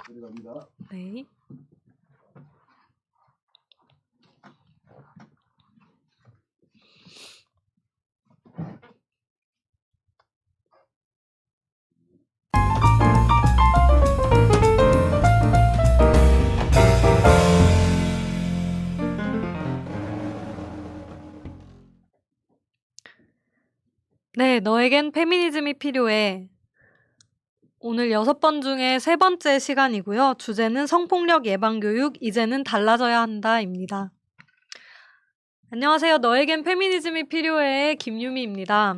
들어갑니다. 네. 네, 너에겐 페미니즘이 필요해. 오늘 6번 중에 3번째 시간이고요. 주제는 성폭력 예방교육, 이제는 달라져야 한다입니다. 안녕하세요. 너에겐 페미니즘이 필요해. 김유미입니다.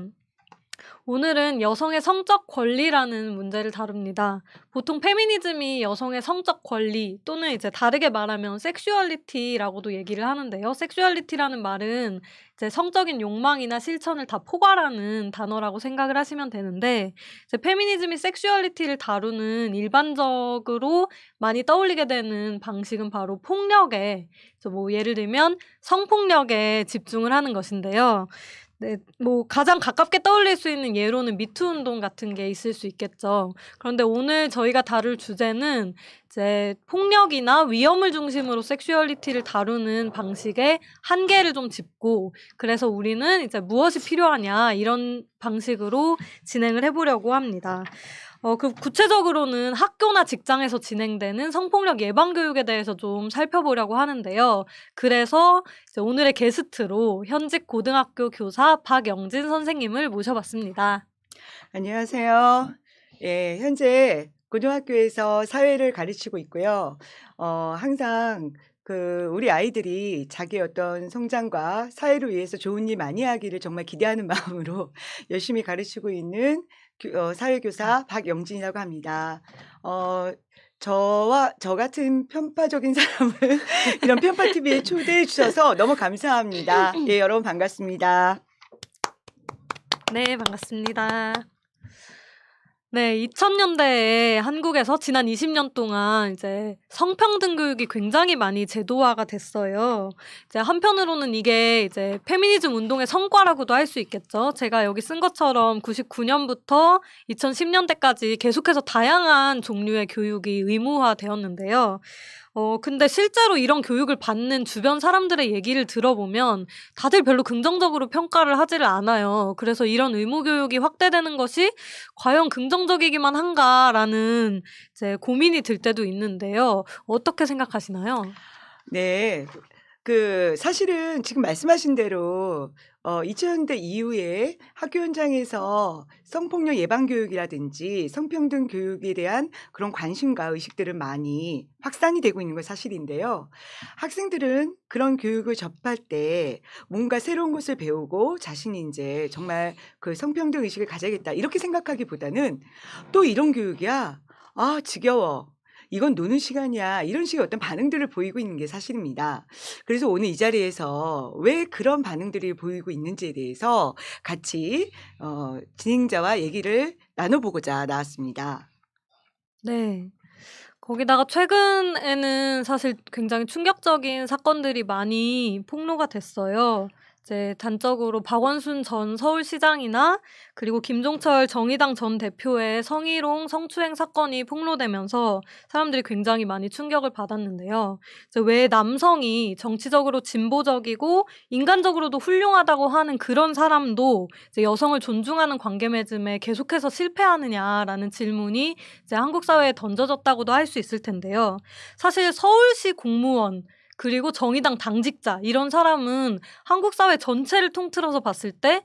오늘은 여성의 성적 권리라는 문제를 다룹니다. 보통 페미니즘이 여성의 성적 권리 또는 이제 다르게 말하면 섹슈얼리티라고도 얘기를 하는데요. 섹슈얼리티라는 말은 이제 성적인 욕망이나 실천을 다 포괄하는 단어라고 생각을 하시면 되는데, 이제 페미니즘이 섹슈얼리티를 다루는 일반적으로 많이 떠올리게 되는 방식은 바로 폭력에, 뭐 예를 들면 성폭력에 집중을 하는 것인데요. 네, 뭐 가장 가깝게 떠올릴 수 있는 예로는 미투 운동 같은 게 있을 수 있겠죠. 그런데 오늘 저희가 다룰 주제는 이제 폭력이나 위험을 중심으로 섹슈얼리티를 다루는 방식의 한계를 좀 짚고, 그래서 우리는 이제 무엇이 필요하냐 이런 방식으로 진행을 해보려고 합니다. 구체적으로는 학교나 직장에서 진행되는 성폭력 예방 교육에 대해서 좀 살펴보려고 하는데요. 그래서 이제 오늘의 게스트로 현직 고등학교 교사 박영진 선생님을 모셔봤습니다. 안녕하세요. 예, 현재 고등학교에서 사회를 가르치고 있고요. 항상 우리 아이들이 자기 어떤 성장과 사회를 위해서 좋은 일 많이 하기를 정말 기대하는 마음으로 열심히 가르치고 있는 사회교사 박영진이라고 합니다. 저 같은 편파적인 사람을 이런 편파 TV에 초대해 주셔서 너무 감사합니다. 예, 여러분 반갑습니다. 네, 반갑습니다. 네, 2000년대에 한국에서 지난 20년 동안 이제 성평등 교육이 굉장히 많이 제도화가 됐어요. 이제 한편으로는 이게 이제 페미니즘 운동의 성과라고도 할 수 있겠죠. 제가 여기 쓴 것처럼 99년부터 2010년대까지 계속해서 다양한 종류의 교육이 의무화되었는데요. 근데 실제로 이런 교육을 받는 주변 사람들의 얘기를 들어보면 다들 별로 긍정적으로 평가를 하지를 않아요. 그래서 이런 의무 교육이 확대되는 것이 과연 긍정적이기만 한가라는 이제 고민이 들 때도 있는데요. 어떻게 생각하시나요? 네. 사실은 지금 말씀하신 대로 2000년대 이후에 학교 현장에서 성폭력 예방 교육이라든지 성평등 교육에 대한 그런 관심과 의식들은 많이 확산이 되고 있는 건 사실인데요. 학생들은 그런 교육을 접할 때 뭔가 새로운 것을 배우고 자신이 인제 정말 성평등 의식을 가져야겠다 이렇게 생각하기보다는 '또 이런 교육이야? 아 지겨워. 이건 노는 시간이야.' 이런 식의 어떤 반응들을 보이고 있는 게 사실입니다. 그래서 오늘 이 자리에서 왜 그런 반응들이 보이고 있는지에 대해서 같이 진행자와 얘기를 나눠 보고자 나왔습니다. 네. 거기다가 최근에는 사실 굉장히 충격적인 사건들이 많이 폭로가 됐어요. 이제 단적으로 박원순 전 서울시장이나 그리고 김종철 정의당 전 대표의 성희롱 성추행 사건이 폭로되면서 사람들이 굉장히 많이 충격을 받았는데요. 이제 왜 남성이 정치적으로 진보적이고 인간적으로도 훌륭하다고 하는 그런 사람도 이제 여성을 존중하는 관계 맺음에 계속해서 실패하느냐라는 질문이 이제 한국 사회에 던져졌다고도 할 수 있을 텐데요. 사실 서울시 공무원 그리고 정의당 당직자 이런 사람은 한국 사회 전체를 통틀어서 봤을 때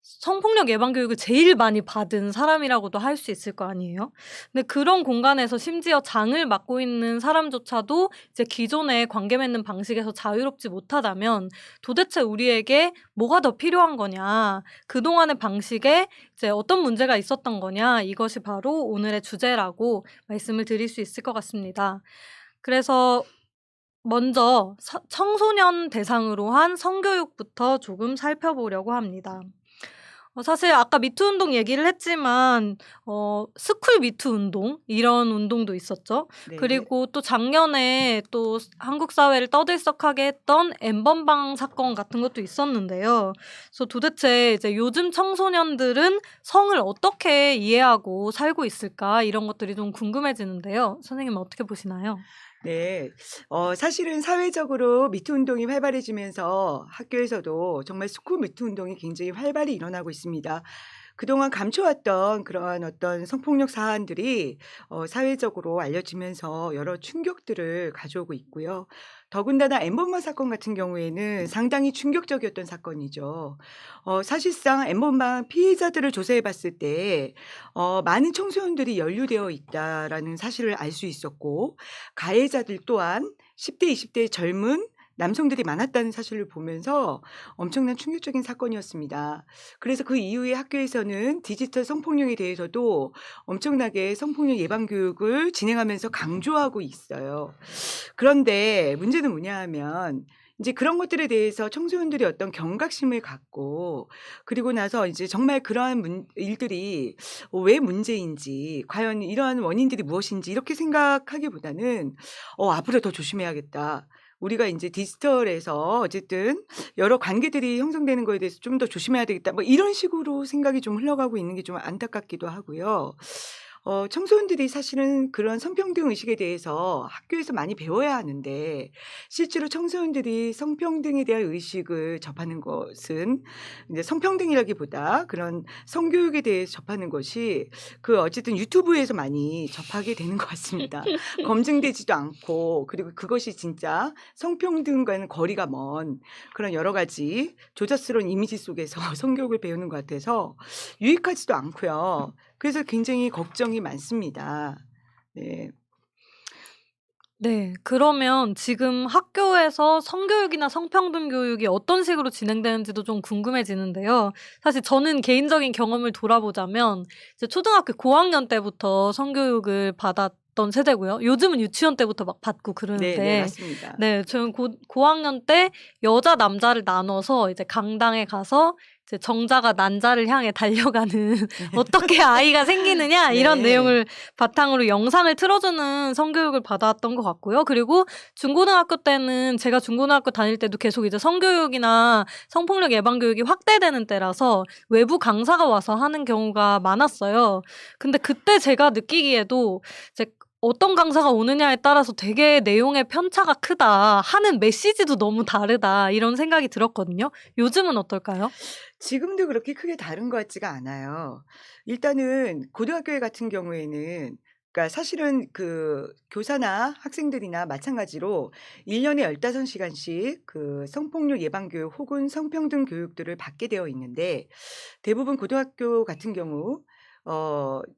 성폭력 예방 교육을 제일 많이 받은 사람이라고도 할 수 있을 거 아니에요. 근데 그런 공간에서 심지어 장을 맡고 있는 사람조차도 이제 기존의 관계 맺는 방식에서 자유롭지 못하다면 도대체 우리에게 뭐가 더 필요한 거냐, 그동안의 방식에 이제 어떤 문제가 있었던 거냐, 이것이 바로 오늘의 주제라고 말씀을 드릴 수 있을 것 같습니다. 그래서 먼저 청소년 대상으로 한 성교육부터 조금 살펴보려고 합니다. 사실 아까 미투 운동 얘기를 했지만 스쿨 미투 운동 이런 운동도 있었죠. 네. 그리고 또 작년에 또 한국 사회를 떠들썩하게 했던 엠번방 사건 같은 것도 있었는데요. 그래서 도대체 이제 요즘 청소년들은 성을 어떻게 이해하고 살고 있을까 이런 것들이 좀 궁금해지는데요. 선생님은 어떻게 보시나요? 네. 사실은 사회적으로 미투 운동이 활발해지면서 학교에서도 정말 스쿨 미투 운동이 굉장히 활발히 일어나고 있습니다. 그동안 감춰왔던 그러한 어떤 성폭력 사안들이 사회적으로 알려지면서 여러 충격들을 가져오고 있고요. 더군다나 엠번방 사건 같은 경우에는 상당히 충격적이었던 사건이죠. 사실상 엠번방 피해자들을 조사해 봤을 때 많은 청소년들이 연루되어 있다라는 사실을 알 수 있었고, 가해자들 또한 10 대, 20 대 젊은 남성들이 많았다는 사실을 보면서 엄청난 충격적인 사건이었습니다. 그래서 그 이후에 학교에서는 디지털 성폭력에 대해서도 엄청나게 성폭력 예방 교육을 진행하면서 강조하고 있어요. 그런데 문제는 뭐냐 하면 이제 그런 것들에 대해서 청소년들이 어떤 경각심을 갖고, 그리고 나서 이제 정말 그러한 일들이 왜 문제인지, 과연 이러한 원인들이 무엇인지 이렇게 생각하기보다는 '앞으로 더 조심해야겠다. 우리가 이제 디지털에서 어쨌든 여러 관계들이 형성되는 거에 대해서 좀 더 조심해야 되겠다.' 뭐 이런 식으로 생각이 좀 흘러가고 있는 게 좀 안타깝기도 하고요. 청소년들이 사실은 그런 성평등 의식에 대해서 학교에서 많이 배워야 하는데, 실제로 청소년들이 성평등에 대한 의식을 접하는 것은 이제 성평등이라기보다 그런 성교육에 대해서 접하는 것이 어쨌든 유튜브에서 많이 접하게 되는 것 같습니다. 검증되지도 않고, 그리고 그것이 진짜 성평등과는 거리가 먼 그런 여러 가지 조잡스러운 이미지 속에서 성교육을 배우는 것 같아서 유익하지도 않고요. 그래서 굉장히 걱정이 많습니다. 네. 네. 그러면 지금 학교에서 성교육이나 성평등 교육이 어떤 식으로 진행되는지도 좀 궁금해지는데요. 사실 저는 개인적인 경험을 돌아보자면 이제 초등학교 고학년 때부터 성교육을 받았던 세대고요. 요즘은 유치원 때부터 막 받고 네네. 그러는데 맞습니다. 네 저는 고학년 때 여자 남자를 나눠서 이제 강당에 가서 이제 정자가 난자를 향해 달려가는 '어떻게 아이가 생기느냐.' 이런 네. 내용을 바탕으로 영상을 틀어주는 성교육을 받아왔던 것 같고요. 그리고 중고등학교 때는 제가 중고등학교 다닐 때도 계속 이제 성교육이나 성폭력 예방 교육이 확대되는 때라서 외부 강사가 와서 하는 경우가 많았어요. 근데 그때 제가 느끼기에도 이제 '어떤 강사가 오느냐에 따라서 되게 내용의 편차가 크다. 하는 메시지도 너무 다르다.' 이런 생각이 들었거든요. 요즘은 어떨까요? 지금도 그렇게 크게 다른 것 같지가 않아요. 일단은 고등학교 같은 경우에는, 그러니까 사실은 교사나 학생들이나 마찬가지로 1 년에 15 시간씩 성폭력 예방 교육 혹은 성평등 교육들을 받게 되어 있는데, 대부분 고등학교 같은 경우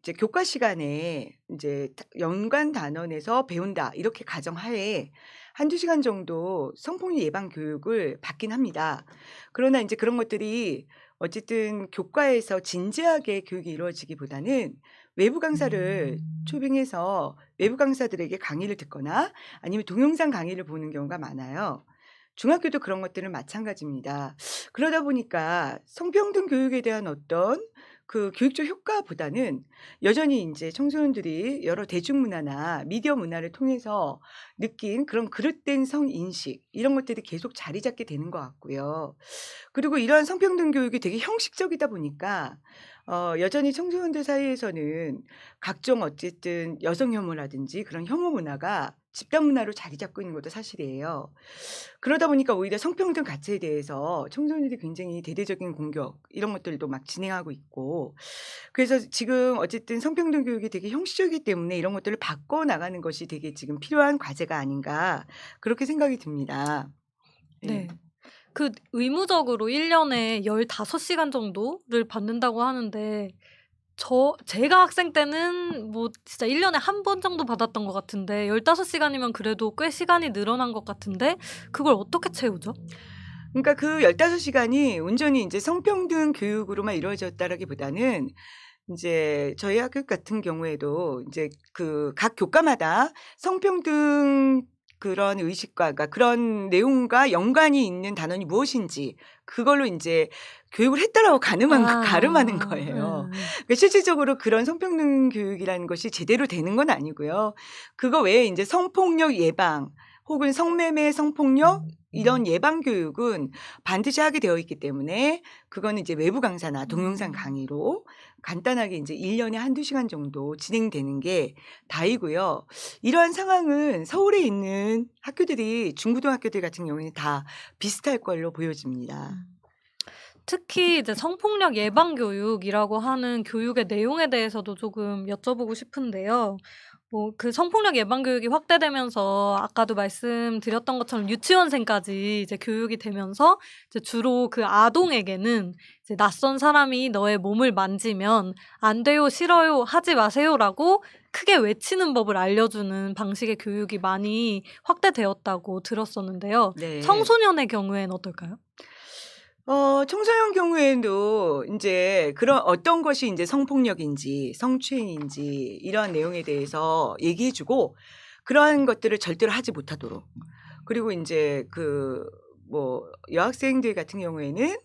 이제 교과 시간에 이제 연관 단원에서 배운다 이렇게 가정하에 1-2 시간 정도 성폭력 예방 교육을 받긴 합니다. 그러나 인제 그런 것들이 어쨌든 교과에서 진지하게 교육이 이루어지기보다는 외부 강사를 초빙해서 외부 강사들에게 강의를 듣거나 아니면 동영상 강의를 보는 경우가 많아요. 중학교도 그런 것들은 마찬가지입니다. 그러다 보니까 성평등 교육에 대한 어떤 교육적 효과보다는 여전히 인제 청소년들이 여러 대중문화나 미디어 문화를 통해서 느낀 그런 그릇된 성인식, 이런 것들이 계속 자리 잡게 되는 것 같고요. 그리고 이러한 성평등 교육이 되게 형식적이다 보니까 여전히 청소년들 사이에서는 각종 어쨌든 여성 혐오라든지 그런 혐오 문화가 집단 문화로 자리 잡고 있는 것도 사실이에요. 그러다 보니까 오히려 성평등 가치에 대해서 청소년들이 굉장히 대대적인 공격 이런 것들도 막 진행하고 있고, 그래서 지금 어쨌든 성평등 교육이 되게 형식적이기 때문에 이런 것들을 바꿔 나가는 것이 되게 지금 필요한 과제가 아닌가, 그렇게 생각이 듭니다. 네. 네. 의무적으로 1 년에 15 시간 정도를 받는다고 하는데 제가 학생 때는 뭐 진짜 1 년에 한 번 정도 받았던 것 같은데 15 시간이면 그래도 꽤 시간이 늘어난 것 같은데 그걸 어떻게 채우죠? 그러니까 15 시간이 온전히 인제 성평등 교육으로만 이루어졌다라기보다는 인제 저희 학교 같은 경우에도 인제 각 교과마다 성평등 그런 의식과 그러니까 그런 내용과 연관이 있는 단원이 무엇인지 그걸로 인제 교육을 했다라고 가름하는 거예요. 그러니까 실질적으로 그런 성평등 교육이라는 것이 제대로 되는 건 아니고요. 그거 외에 인제 성폭력 예방 혹은 성매매, 성폭력 이런 예방 교육은 반드시 하게 되어 있기 때문에 그거는 이제 외부 강사나 동영상 강의로 간단하게 인제 1 년에 1-2 시간 정도 진행되는 게 다이고요. 이러한 상황은 서울에 있는 학교들이 중고등학교들 같은 경우에는 다 비슷할 걸로 보여집니다. 특히 이제 성폭력 예방 교육이라고 하는 교육의 내용에 대해서도 조금 여쭤보고 싶은데요. 뭐 그 성폭력 예방 교육이 확대되면서 아까도 말씀드렸던 것처럼 유치원생까지 이제 교육이 되면서 이제 주로 그 아동에게는 이제 낯선 사람이 너의 몸을 만지면 "안 돼요. 싫어요. 하지 마세요."라고 크게 외치는 법을 알려주는 방식의 교육이 많이 확대되었다고 들었었는데요. 네. 청소년의 경우에는 어떨까요? 청소년 경우에도 인제 그런 어떤 것이 인제 성폭력인지 성추행인지 이러한 내용에 대해서 얘기해 주고 그러한 것들을 절대로 하지 못하도록 그리고 인제 그 뭐 여학생들 같은 경우에는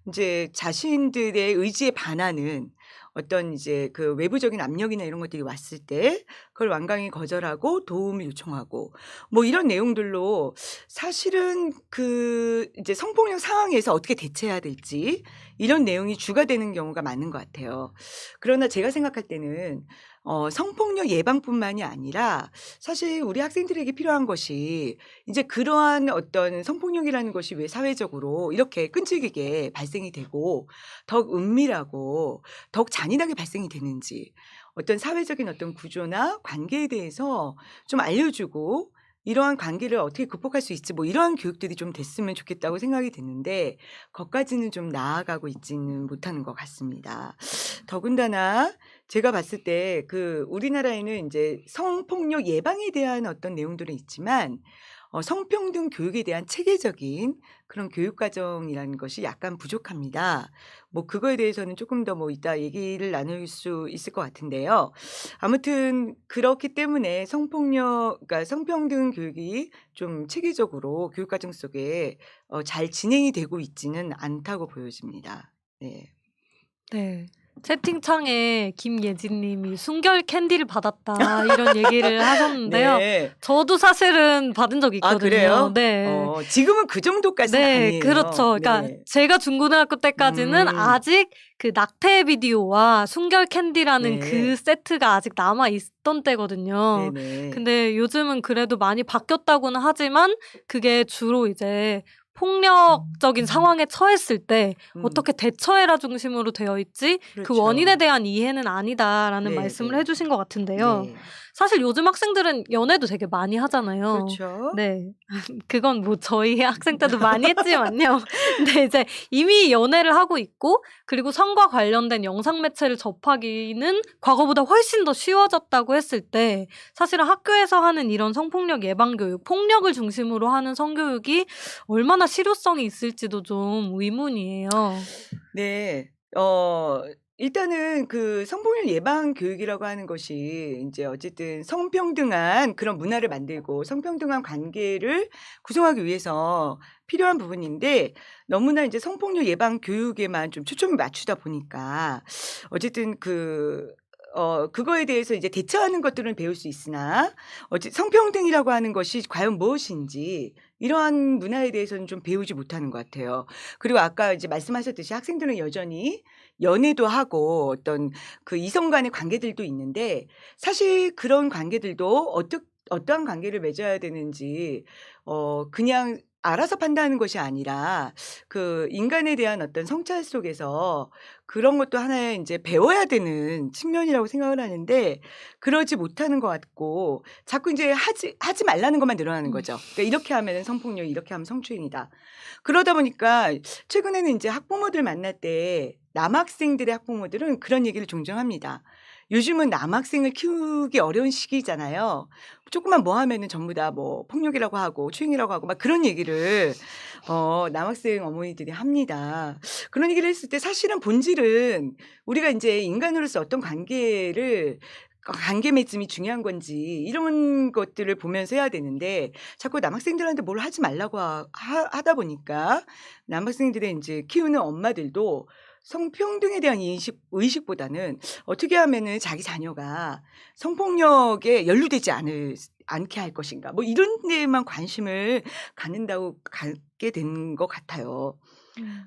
인제 자신들의 의지에 반하는 어떤 이제 그 외부적인 압력이나 이런 것들이 왔을 때 그걸 완강히 거절하고 도움을 요청하고 뭐 이런 내용들로 사실은 그 이제 성폭력 상황에서 어떻게 대처해야 될지 이런 내용이 주가 되는 경우가 많은 것 같아요. 그러나 제가 생각할 때는 성폭력 예방뿐만이 아니라 사실 우리 학생들에게 필요한 것이 이제 그러한 어떤 성폭력이라는 것이 왜 사회적으로 이렇게 끈질기게 발생이 되고 더욱 은밀하고 더욱 잔인하게 발생이 되는지 어떤 사회적인 어떤 구조나 관계에 대해서 좀 알려주고 이러한 관계를 어떻게 극복할 수 있지 뭐 이러한 교육들이 좀 됐으면 좋겠다고 생각이 드는데 거기까지는 좀 나아가고 있지는 못하는 것 같습니다. 더군다나 제가 봤을 때 그 우리나라에는 인제 성폭력 예방에 대한 어떤 내용들은 있지만 성평등 교육에 대한 체계적인 그런 교육 과정이라는 것이 약간 부족합니다. 뭐 그거에 대해서는 쪼끔 더 뭐 이따 얘기를 나눌 수 있을 것 같은데요. 아무튼 그렇기 때문에 그러니까 성평등 교육이 좀 체계적으로 교육 과정 속에 잘 진행이 되고 있지는 않다고 보여집니다. 네. 네. 채팅창에 김예진 님이 "순결 캔디를 받았다." 이런 얘기를 하셨는데요. 네. 저도 사실은 받은 적이 아 있거든요. 그래요? 네. 지금은 그 정도까지는 네. 아니에요. 그렇죠. 그러니까 네. 제가 중고등학교 때까지는 음. 아직 그 낙태 비디오와 순결 캔디라는 그 네. 세트가 아직 남아 있던 때거든요. 네네. 근데 요즘은 그래도 많이 바뀌었다고는 하지만 그게 주로 이제 폭력적인 상황에 처했을 때 음. 어떻게 대처해라 중심으로 되어 있지 그 원인에 그렇죠. 대한 이해는 아니다라는 말씀을 해 네네. 주신 것 같은데요. 네. 사실 요즘 학생들은 연애도 되게 많이 하잖아요. 그렇죠. 네. 그건 뭐 저희 학생 때도 많이 했지만요. 근데 이제 이미 연애를 하고 있고 그리고 성과 관련된 영상 매체를 접하기는 과거보다 훨씬 더 쉬워졌다고 했을 때 사실은 학교에서 하는 이런 성폭력 예방 교육, 폭력을 중심으로 하는 성교육이 얼마나 실효성이 있을지도 좀 의문이에요. 네. 일단은 그 성폭력 예방 교육이라고 하는 것이 인제 어쨌든 성평등한 그런 문화를 만들고 성평등한 관계를 구성하기 위해서 필요한 부분인데 너무나 인제 성폭력 예방 교육에만 좀 초점을 맞추다 보니까 어쨌든 그거에 대해서 이제 대처하는 것들은 배울 수 있으나 성평등이라고 하는 것이 과연 무엇인지 이러한 문화에 대해서는 좀 배우지 못하는 것 같아요. 그리고 아까 이제 말씀하셨듯이 학생들은 여전히 연애도 하고 어떤 그 이성 간의 관계들도 있는데 사실 그런 관계들도 어떠한 관계를 맺어야 되는지 그냥 알아서 판단하는 것이 아니라 그 인간에 대한 어떤 성찰 속에서 그런 것도 하나의 인제 배워야 되는 측면이라고 생각을 하는데 그러지 못하는 것 같고 자꾸 인제 하지 말라는 것만 늘어나는 거죠. 그러니까 이렇게 하면은 성폭력, 이렇게 하면 성추행이다. 그러다 보니까 최근에는 인제 학부모들 만날 때 남학생들의 학부모들은 그런 얘기를 종종 합니다. 요즘은 남학생을 키우기 어려운 시기잖아요. 조금만 뭐 하면은 전부 다 뭐 폭력이라고 하고 추행이라고 하고 막 그런 얘기를 남학생 어머니들이 합니다. 그런 얘기를 했을 때 사실은 본질은 우리가 인제 인간으로서 어떤 관계를 관계 맺음이 중요한 건지 이런 것들을 보면서 해야 되는데 자꾸 남학생들한테 뭘 하지 말라고 하다 보니까 남학생들의 인제 키우는 엄마들도 성평등에 대한 의식보다는 어떻게 하면은 자기 자녀가 성폭력에 연루되지 않게 할 것인가 뭐 이런 데에만 관심을 갖게 된 것 같아요.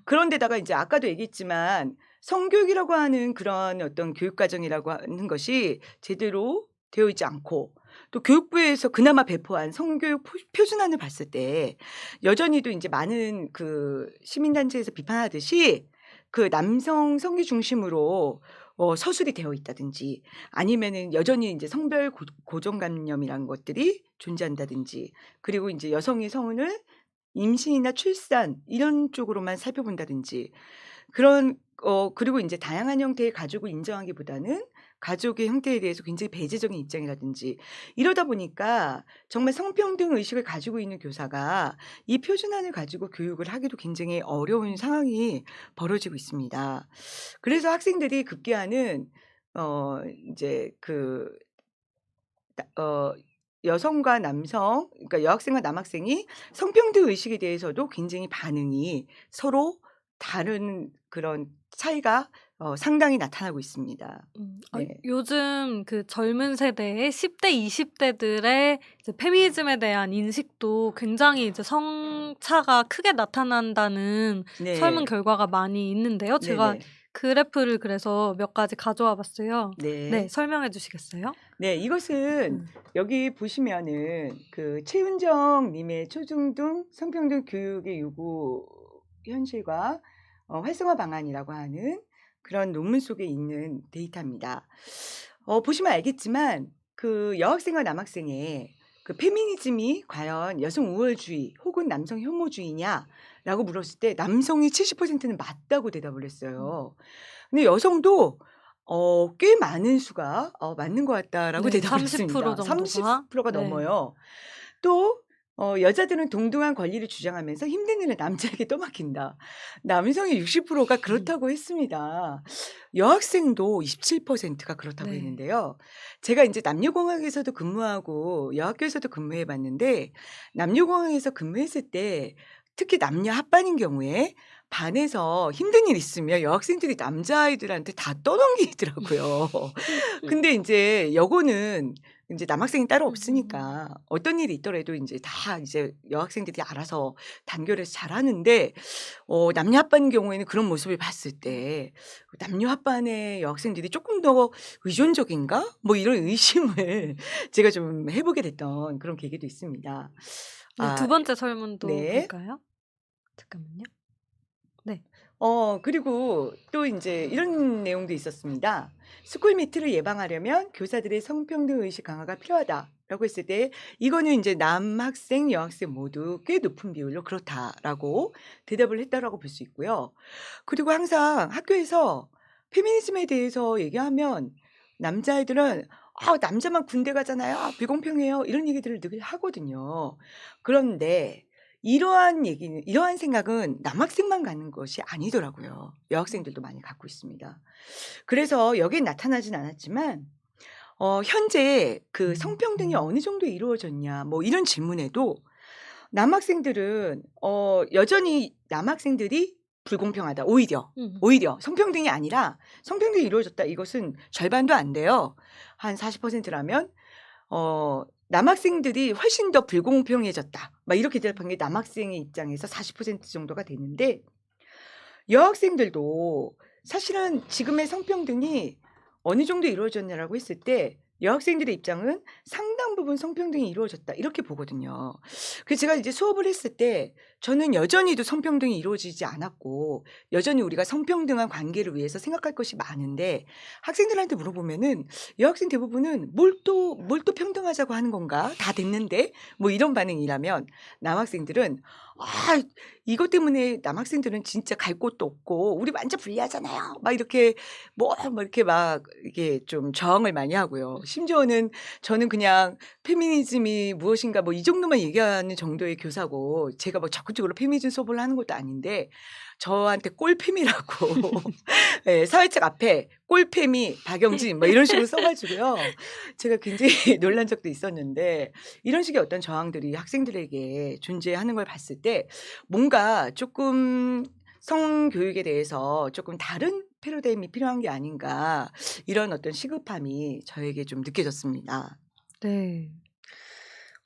그런데다가 인제 아까도 얘기했지만 성교육이라고 하는 그런 어떤 교육 과정이라고 하는 것이 제대로 되어 있지 않고 또 교육부에서 그나마 배포한 성교육 표준안을 봤을 때 여전히도 인제 많은 그 시민단체에서 비판하듯이 그 남성 성기 중심으로 서술이 되어 있다든지 아니면은 여전히 인제 성별 고정관념이라는 것들이 존재한다든지 그리고 인제 여성의 성을 임신이나 출산 이런 쪽으로만 살펴본다든지 그런 그리고 인제 다양한 형태의 가족을 인정하기보다는 가족의 형태에 대해서 굉장히 배제적인 입장이라든지 이러다 보니까 정말 성평등 의식을 가지고 있는 교사가 이 표준안을 가지고 교육을 하기도 굉장히 어려운 상황이 벌어지고 있습니다. 그래서 학생들이 급기야는 인제 그 여성과 남성 그러니까 여학생과 남학생이 성평등 의식에 대해서도 굉장히 반응이 서로 다른 그런 차이가 상당히 나타나고 있습니다. 네. 요즘 그 젊은 세대의 10 대, 20 대들의 이제 페미니즘에 대한 인식도 굉장히 이제 성차가 크게 나타난다는 설문 네. 결과가 많이 있는데요. 제가 네네. 그래프를 그래서 몇 가지 가져와 봤어요. 네, 네. 설명해 주시겠어요? 네. 이것은 여기 보시면은 그 최은정 님의 초중등 성평등 교육의 요구 현실과 활성화 방안이라고 하는 그런 논문 속에 있는 데이터입니다. 보시면 알겠지만 그 여학생과 남학생의 그 페미니즘이 과연 여성 우월주의 혹은 남성 혐오주의냐라고 물었을 때 남성이 70%는 맞다고 대답을 했어요. 근데 여성도 꽤 많은 수가 "맞는 것 같다."라고 네. 대답을 30% 했습니다. 정도가. 30%가 네. 넘어요. 또 여자들은 동등한 권리를 주장하면서 "힘든 일은 남자에게 떠맡긴다." 남성의 60%가 그렇다고 했습니다. 여학생도 27%가 그렇다고 네. 했는데요. 제가 인제 남녀공학에서도 근무하고 여학교에서도 근무해 봤는데 남녀공학에서 근무했을 때 특히 남녀 합반인 경우에 반에서 힘든 일 있으면 여학생들이 남자아이들한테 다 떠넘기더라고요. 근데 인제 여고는 인제 남학생이 따로 없으니까 어떤 일이 있더라도 인제 다 이제 여학생들이 알아서 단결해서 잘하는데 남녀 합반인 경우에는 그런 모습을 봤을 때 '남녀 합반의 여학생들이 쪼끔 더 의존적인가?' 뭐 이런 의심을 제가 좀 해 보게 됐던 그런 계기도 있습니다. 네. 두 번째 설문도 네. 볼까요? 잠깐만요. 네. 그리고 또 인제 이런 내용도 있었습니다. "스쿨미트를 예방하려면 교사들의 성평등 의식 강화가 필요하다."라고 했을 때 이거는 인제 남학생, 여학생 모두 꽤 높은 비율로 "그렇다."라고 대답을 했다라고 볼 수 있고요. 그리고 항상 학교에서 페미니즘에 대해서 얘기하면 남자애들은 "아 남자만 군대 가잖아요. 아 불공평해요." 이런 얘기들을 늘 하거든요. 그런데 이러한 생각은 남학생만 갖는 것이 아니더라고요. 여학생들도 많이 갖고 있습니다. 그래서 여기에 나타나진 않았지만 현재 그 "성평등이 어느 정도 이루어졌냐." 뭐 이런 질문에도 남학생들은 여전히 남학생들이 "불공평하다." 음. 오히려 성평등이 아니라 "성평등이 이루어졌다." 이것은 절반도 안 돼요. 한 40% 라면 "남학생들이 훨씬 더 불공평해졌다." 막 이렇게 대답한 게 남학생의 입장에서 40% 정도가 되는데 여학생들도 사실은 지금의 성평등이 어느 정도 이루어졌냐라고 했을 때 여학생들의 입장은 '상당 부분 성평등이 이루어졌다.' 이렇게 보거든요. 그래서 제가 이제 수업을 했을 때 저는 여전히도 성평등이 이루어지지 않았고 여전히 우리가 성평등한 관계를 위해서 생각할 것이 많은데 학생들한테 물어보면은 여학생 대부분은 뭘 또 평등하자고 하는 건가? 다 됐는데?" 뭐 이런 반응이라면 남학생들은 이것 때문에 남학생들은 진짜 갈 곳도 없고 "우리 완전 불리하잖아요." 막 이렇게 뭐 이렇게 막 이게 좀 저항을 많이 하고요. 심지어는 저는 그냥 페미니즘이 무엇인가 뭐 이 정도만 얘기하는 정도의 교사고 제가 뭐 적극적으로 페미니즘 수업을 하는 것도 아닌데 저한테 꼴페미라고 예, 사회책 앞에 꼴페미 박영진 뭐 이런 식으로 써 가지고요. 제가 굉장히 놀란 적도 있었는데 이런 식의 어떤 저항들이 학생들에게 존재하는 걸 봤을 때 뭔가 조금 성교육에 대해서 조금 다른 패러다임이 필요한 게 아닌가 이런 어떤 시급함이 저에게 좀 느껴졌습니다. 네.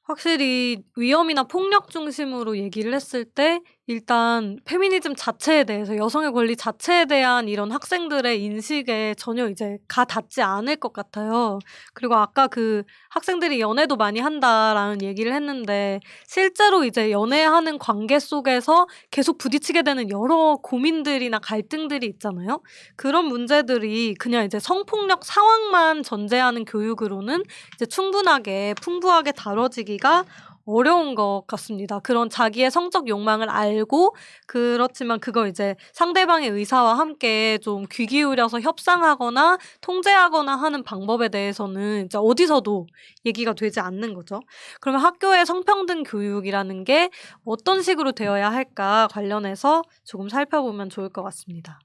확실히 위험이나 폭력 중심으로 얘기를 했을 때 일단 페미니즘 자체에 대해서 여성의 권리 자체에 대한 이런 학생들의 인식에 전혀 이제 가닿지 않을 것 같아요. 그리고 아까 그 학생들이 "연애도 많이 한다."라는 얘기를 했는데 실제로 이제 연애하는 관계 속에서 계속 부딪히게 되는 여러 고민들이나 갈등들이 있잖아요. 그런 문제들이 그냥 이제 성폭력 상황만 전제하는 교육으로는 이제 충분하게 풍부하게 다뤄지기가 어려운 것 같습니다. 그런 자기의 성적 욕망을 알고 그렇지만 그걸 이제 상대방의 의사와 함께 좀 귀 기울여서 협상하거나 통제하거나 하는 방법에 대해서는 이제 어디서도 얘기가 되지 않는 거죠. 그러면 학교의 성평등 교육이라는 게 어떤 식으로 되어야 할까 관련해서 조금 살펴보면 좋을 것 같습니다.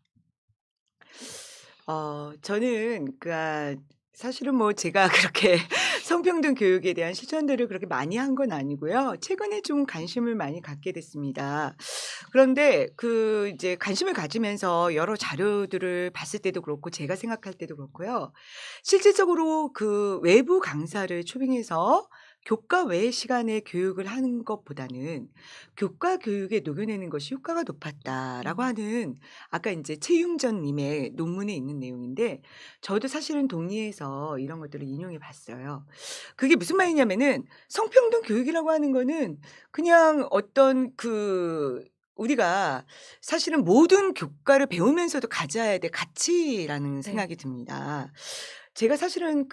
저는 사실은 뭐 제가 그렇게 성평등 교육에 대한 실천들을 그렇게 많이 한 건 아니고요. 최근에 좀 관심을 많이 갖게 됐습니다. 그런데 이제 관심을 가지면서 여러 자료들을 봤을 때도 그렇고 제가 생각할 때도 그렇고요. 실질적으로 그 외부 강사를 초빙해서 교과 외 시간에 교육을 하는 것보다는 교과 교육에 녹여내는 것이 효과가 높았다라고 음. 하는 아까 인제 최융전 님의 논문에 있는 내용인데 저도 사실은 동의해서 이런 것들을 인용해 봤어요. 그게 무슨 말이냐면은 성평등 교육이라고 하는 거는 그냥 어떤 우리가 사실은 모든 교과를 배우면서도 가져야 될 가치라는 네. 생각이 듭니다. 제가 사실은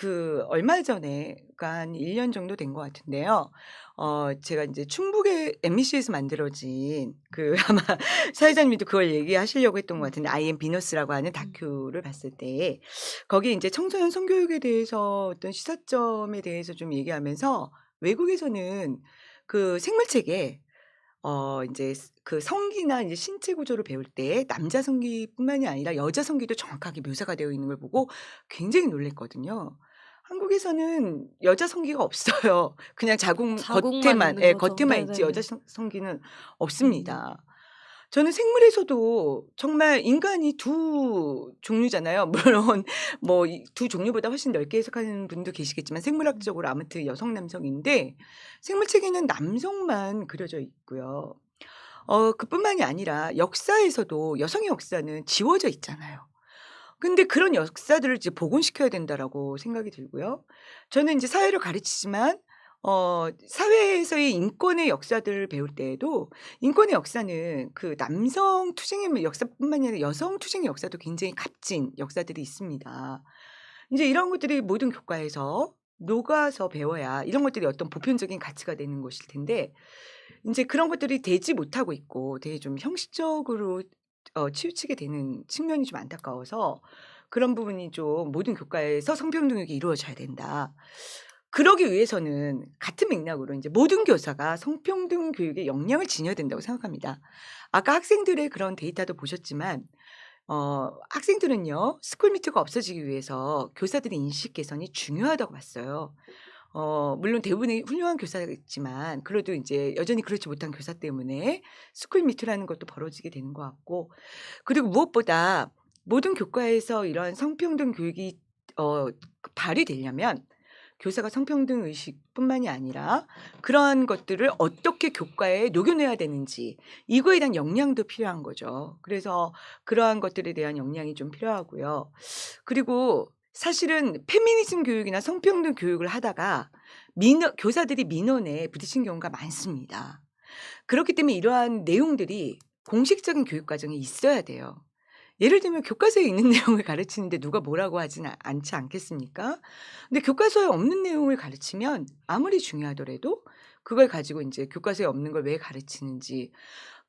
얼마 전에 그러니까 한 1년 정도 된 것 같은데요. 제가 인제 충북의 MBC에서 만들어진 아마 사회자님도 그걸 얘기하시려고 했던 것 음. 같은데 I am 비너스라고 하는 음. 다큐를 봤을 때 거기에 인제 청소년 성교육에 대해서 어떤 시사점에 대해서 좀 얘기하면서 외국에서는 생물책에 인제 성기나 이제 신체 구조를 배울 때 남자 성기뿐만이 아니라 여자 성기도 정확하게 묘사가 되어 있는 걸 보고 굉장히 놀랐거든요. 한국에서는 여자 성기가 없어요. 그냥 자궁 자국만 겉에만 있는 예 거죠. 겉에만 있지 여자 네네네. 성기는 음. 없습니다. 저는 생물에서도 정말 인간이 두 종류잖아요. 물론 뭐 이 두 종류보다 훨씬 넓게 해석하는 분도 계시겠지만 음. 생물학적으로 아무튼 여성, 남성인데 생물체계는 남성만 그려져 있고요. 그뿐만이 아니라 역사에서도 여성의 역사는 지워져 있잖아요. 근데 그런 역사들을 이제 복원시켜야 된다라고 생각이 들고요. 저는 인제 사회를 가르치지만 사회에서의 인권의 역사들을 배울 때에도 인권의 역사는 남성 투쟁의 역사뿐만이 아니라 여성 투쟁의 역사도 굉장히 값진 역사들이 있습니다. 인제 이런 것들이 모든 교과에서 녹아서 배워야 이런 것들이 어떤 보편적인 가치가 되는 것일 텐데 인제 그런 것들이 되지 못하고 있고 되게 좀 형식적으로 치우치게 되는 측면이 좀 안타까워서 그런 부분이 좀 '모든 교과에서 성평등 교육이 이루어져야 된다.' 그러기 위해서는 같은 맥락으로 인제 모든 교사가 성평등 교육에 역량을 지녀야 된다고 생각합니다. 아까 학생들의 그런 데이터도 보셨지만 학생들은요. 스쿨미트가 없어지기 위해서 교사들의 인식 개선이 중요하다고 봤어요. 물론 대부분의 훌륭한 교사가 있지만 그래도 인제 여전히 그렇지 못한 교사 때문에 스쿨미트라는 것도 벌어지게 되는 것 같고 그리고 무엇보다 모든 교과에서 이러한 성평등 교육이 발휘되려면 교사가 성평등 의식뿐만이 아니라 그러한 것들을 어떻게 교과에 녹여내야 되는지 이거에 대한 역량도 필요한 거죠. 그래서 그러한 것들에 대한 역량이 좀 필요하고요. 그리고 사실은 페미니즘 교육이나 성평등 교육을 하다가 교사들이 민원에 부딪힌 경우가 많습니다. 그렇기 때문에 이러한 내용들이 공식적인 교육 과정에 있어야 돼요. 예를 들면 교과서에 있는 내용을 가르치는데 누가 뭐라고 하진 않지 않겠습니까? 근데 교과서에 없는 내용을 가르치면 아무리 중요하더라도 그걸 가지고 인제 교과서에 없는 걸 왜 가르치는지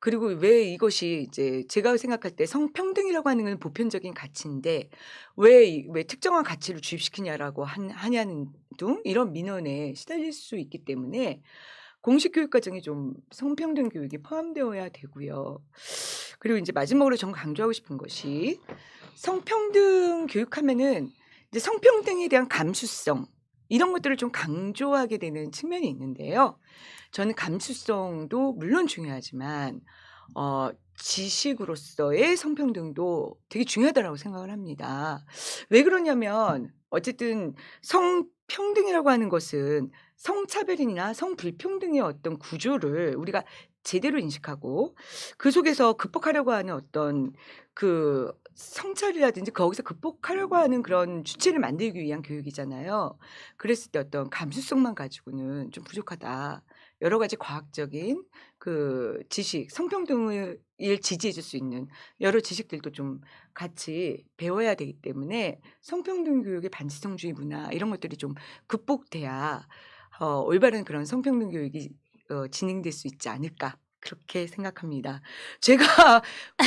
그리고 왜 이것이 이제 제가 생각할 때 성평등이라고 하는 건 보편적인 가치인데 왜 특정한 가치를 주입시키냐라고 하냐는 등 이런 민원에 시달릴 수 있기 때문에 공식 교육 과정에 좀 성평등 교육이 포함되어야 되고요. 그리고 이제 마지막으로 전 강조하고 싶은 것이 성평등 교육하면은 이제 성평등에 대한 감수성 이런 것들을 좀 강조하게 되는 측면이 있는데요. 저는 감수성도 물론 중요하지만 지식으로서의 성평등도 되게 중요하다라고 생각을 합니다. 왜 그러냐면 어쨌든 성평등이라고 하는 것은 성차별이나 성불평등의 어떤 구조를 우리가 제대로 인식하고 그 속에서 극복하려고 하는 어떤 그 성찰이라든지 거기서 극복하려고 하는 그런 주체를 만들기 위한 교육이잖아요. 그랬을 때 어떤 감수성만 가지고는 좀 부족하다. 여러 가지 과학적인 그 지식, 성평등을 지지해 줄 수 있는 여러 지식들도 좀 같이 배워야 되기 때문에 성평등 교육의 반지성주의 문화 이런 것들이 좀 극복돼야 올바른 그런 성평등 교육이 진행될 수 있지 않을까 그렇게 생각합니다. 제가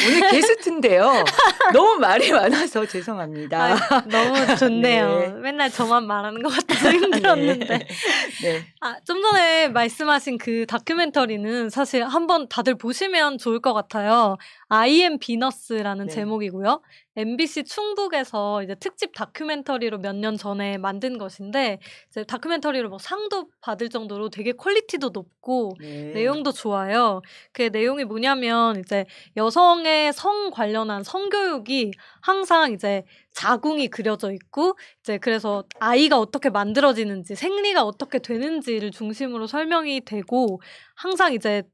오늘 게스트인데요. 너무 말이 많아서 죄송합니다. 아, 너무 좋네요. 네. 맨날 저만 말하는 것 같아서 힘들었는데. 네. 좀 전에 말씀하신 그 다큐멘터리는 사실 한번 다들 보시면 좋을 것 같아요. I am 비너스라는 네. 제목이고요. MBC 충북에서 이제 특집 다큐멘터리로 몇 년 전에 만든 것인데 이제 다큐멘터리로 뭐 상도 받을 정도로 되게 퀄리티도 높고 네. 내용도 좋아요. 그 내용이 뭐냐면 이제 여성의 성 관련한 성교육이 항상 이제 자궁이 그려져 있고 이제 그래서 아이가 어떻게 만들어지는지 생리가 어떻게 되는지를 중심으로 설명이 되고 항상 이제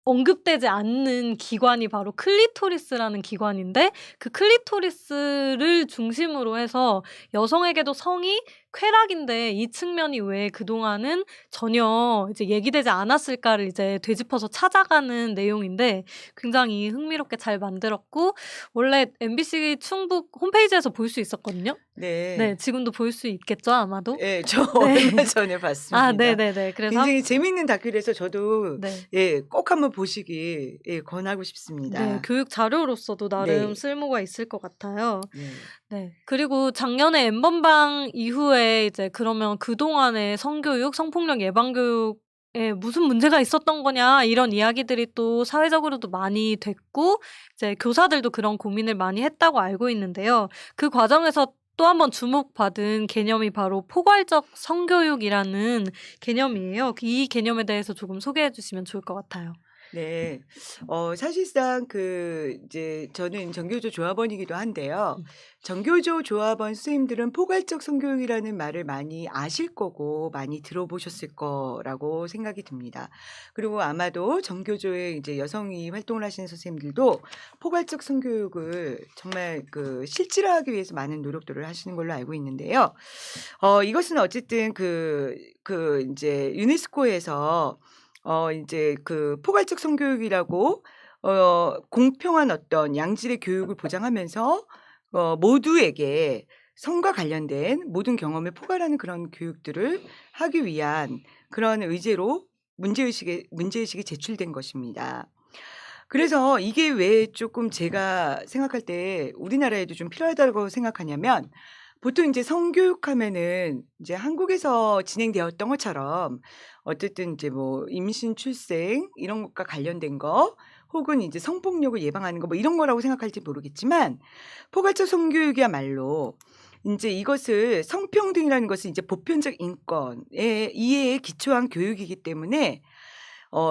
언급되지 않는 기관이 바로 클리토리스라는 기관인데 그 클리토리스를 중심으로 해서 여성에게도 성이 쾌락인데 이 측면이 왜 그동안은 전혀 이제 얘기되지 않았을까를 이제 되짚어서 찾아가는 내용인데 굉장히 흥미롭게 잘 만들었고 원래 MBC 충북 홈페이지에서 볼 수 있었거든요. 네, 네. 지금도 볼 수 있겠죠, 아마도? 예, 저 네. 얼마 전에 봤습니다. 네네네. 그래서 굉장히 재미있는 다큐라서 저도 네. 꼭 한번 보시길 권하고 네, 싶습니다. 교육 자료로서도 나름 네. 쓸모가 있을 것 같아요. 네. 네. 그리고 작년에 엠번방 이후에 이제 그러면 그동안의 성교육, 성폭력 예방 교육에 무슨 문제가 있었던 거냐 이런 이야기들이 또 사회적으로도 많이 됐고 이제 교사들도 그런 고민을 많이 했다고 알고 있는데요. 그 과정에서 또 한 번 주목받은 개념이 바로 포괄적 성교육이라는 개념이에요. 이 개념에 대해서 조금 소개해 주시면 좋을 것 같아요. 네. 사실상 이제 저는 정교조 조합원이기도 한데요. 정교조 조합원 선생님들은 포괄적 성교육이라는 말을 많이 아실 거고 많이 들어보셨을 거라고 생각이 듭니다. 그리고 아마도 정교조에 이제 여성이 활동을 하시는 선생님들도 포괄적 성교육을 정말 실질화하기 위해서 많은 노력들을 하시는 걸로 알고 있는데요. 이것은 어쨌든 이제 유네스코에서 이제 포괄적 성교육이라고 공평한 어떤 양질의 교육을 보장하면서 모두에게 성과 관련된 모든 경험을 포괄하는 그런 교육들을 하기 위한 그런 의제로 문제의식이 제출된 것입니다. 그래서 이게 왜 조금 제가 생각할 때 우리나라에도 좀 필요하다고 생각하냐면 보통 이제 성교육하면은 이제 한국에서 진행되었던 것처럼 어쨌든 이제 뭐 임신, 출생 이런 것과 관련된 거 혹은 이제 성폭력을 예방하는 거 뭐 이런 거라고 생각할지 모르겠지만 포괄적 성교육이야말로 인제 이것을 성평등이라는 것은 이제 보편적 인권의 이해에 기초한 교육이기 때문에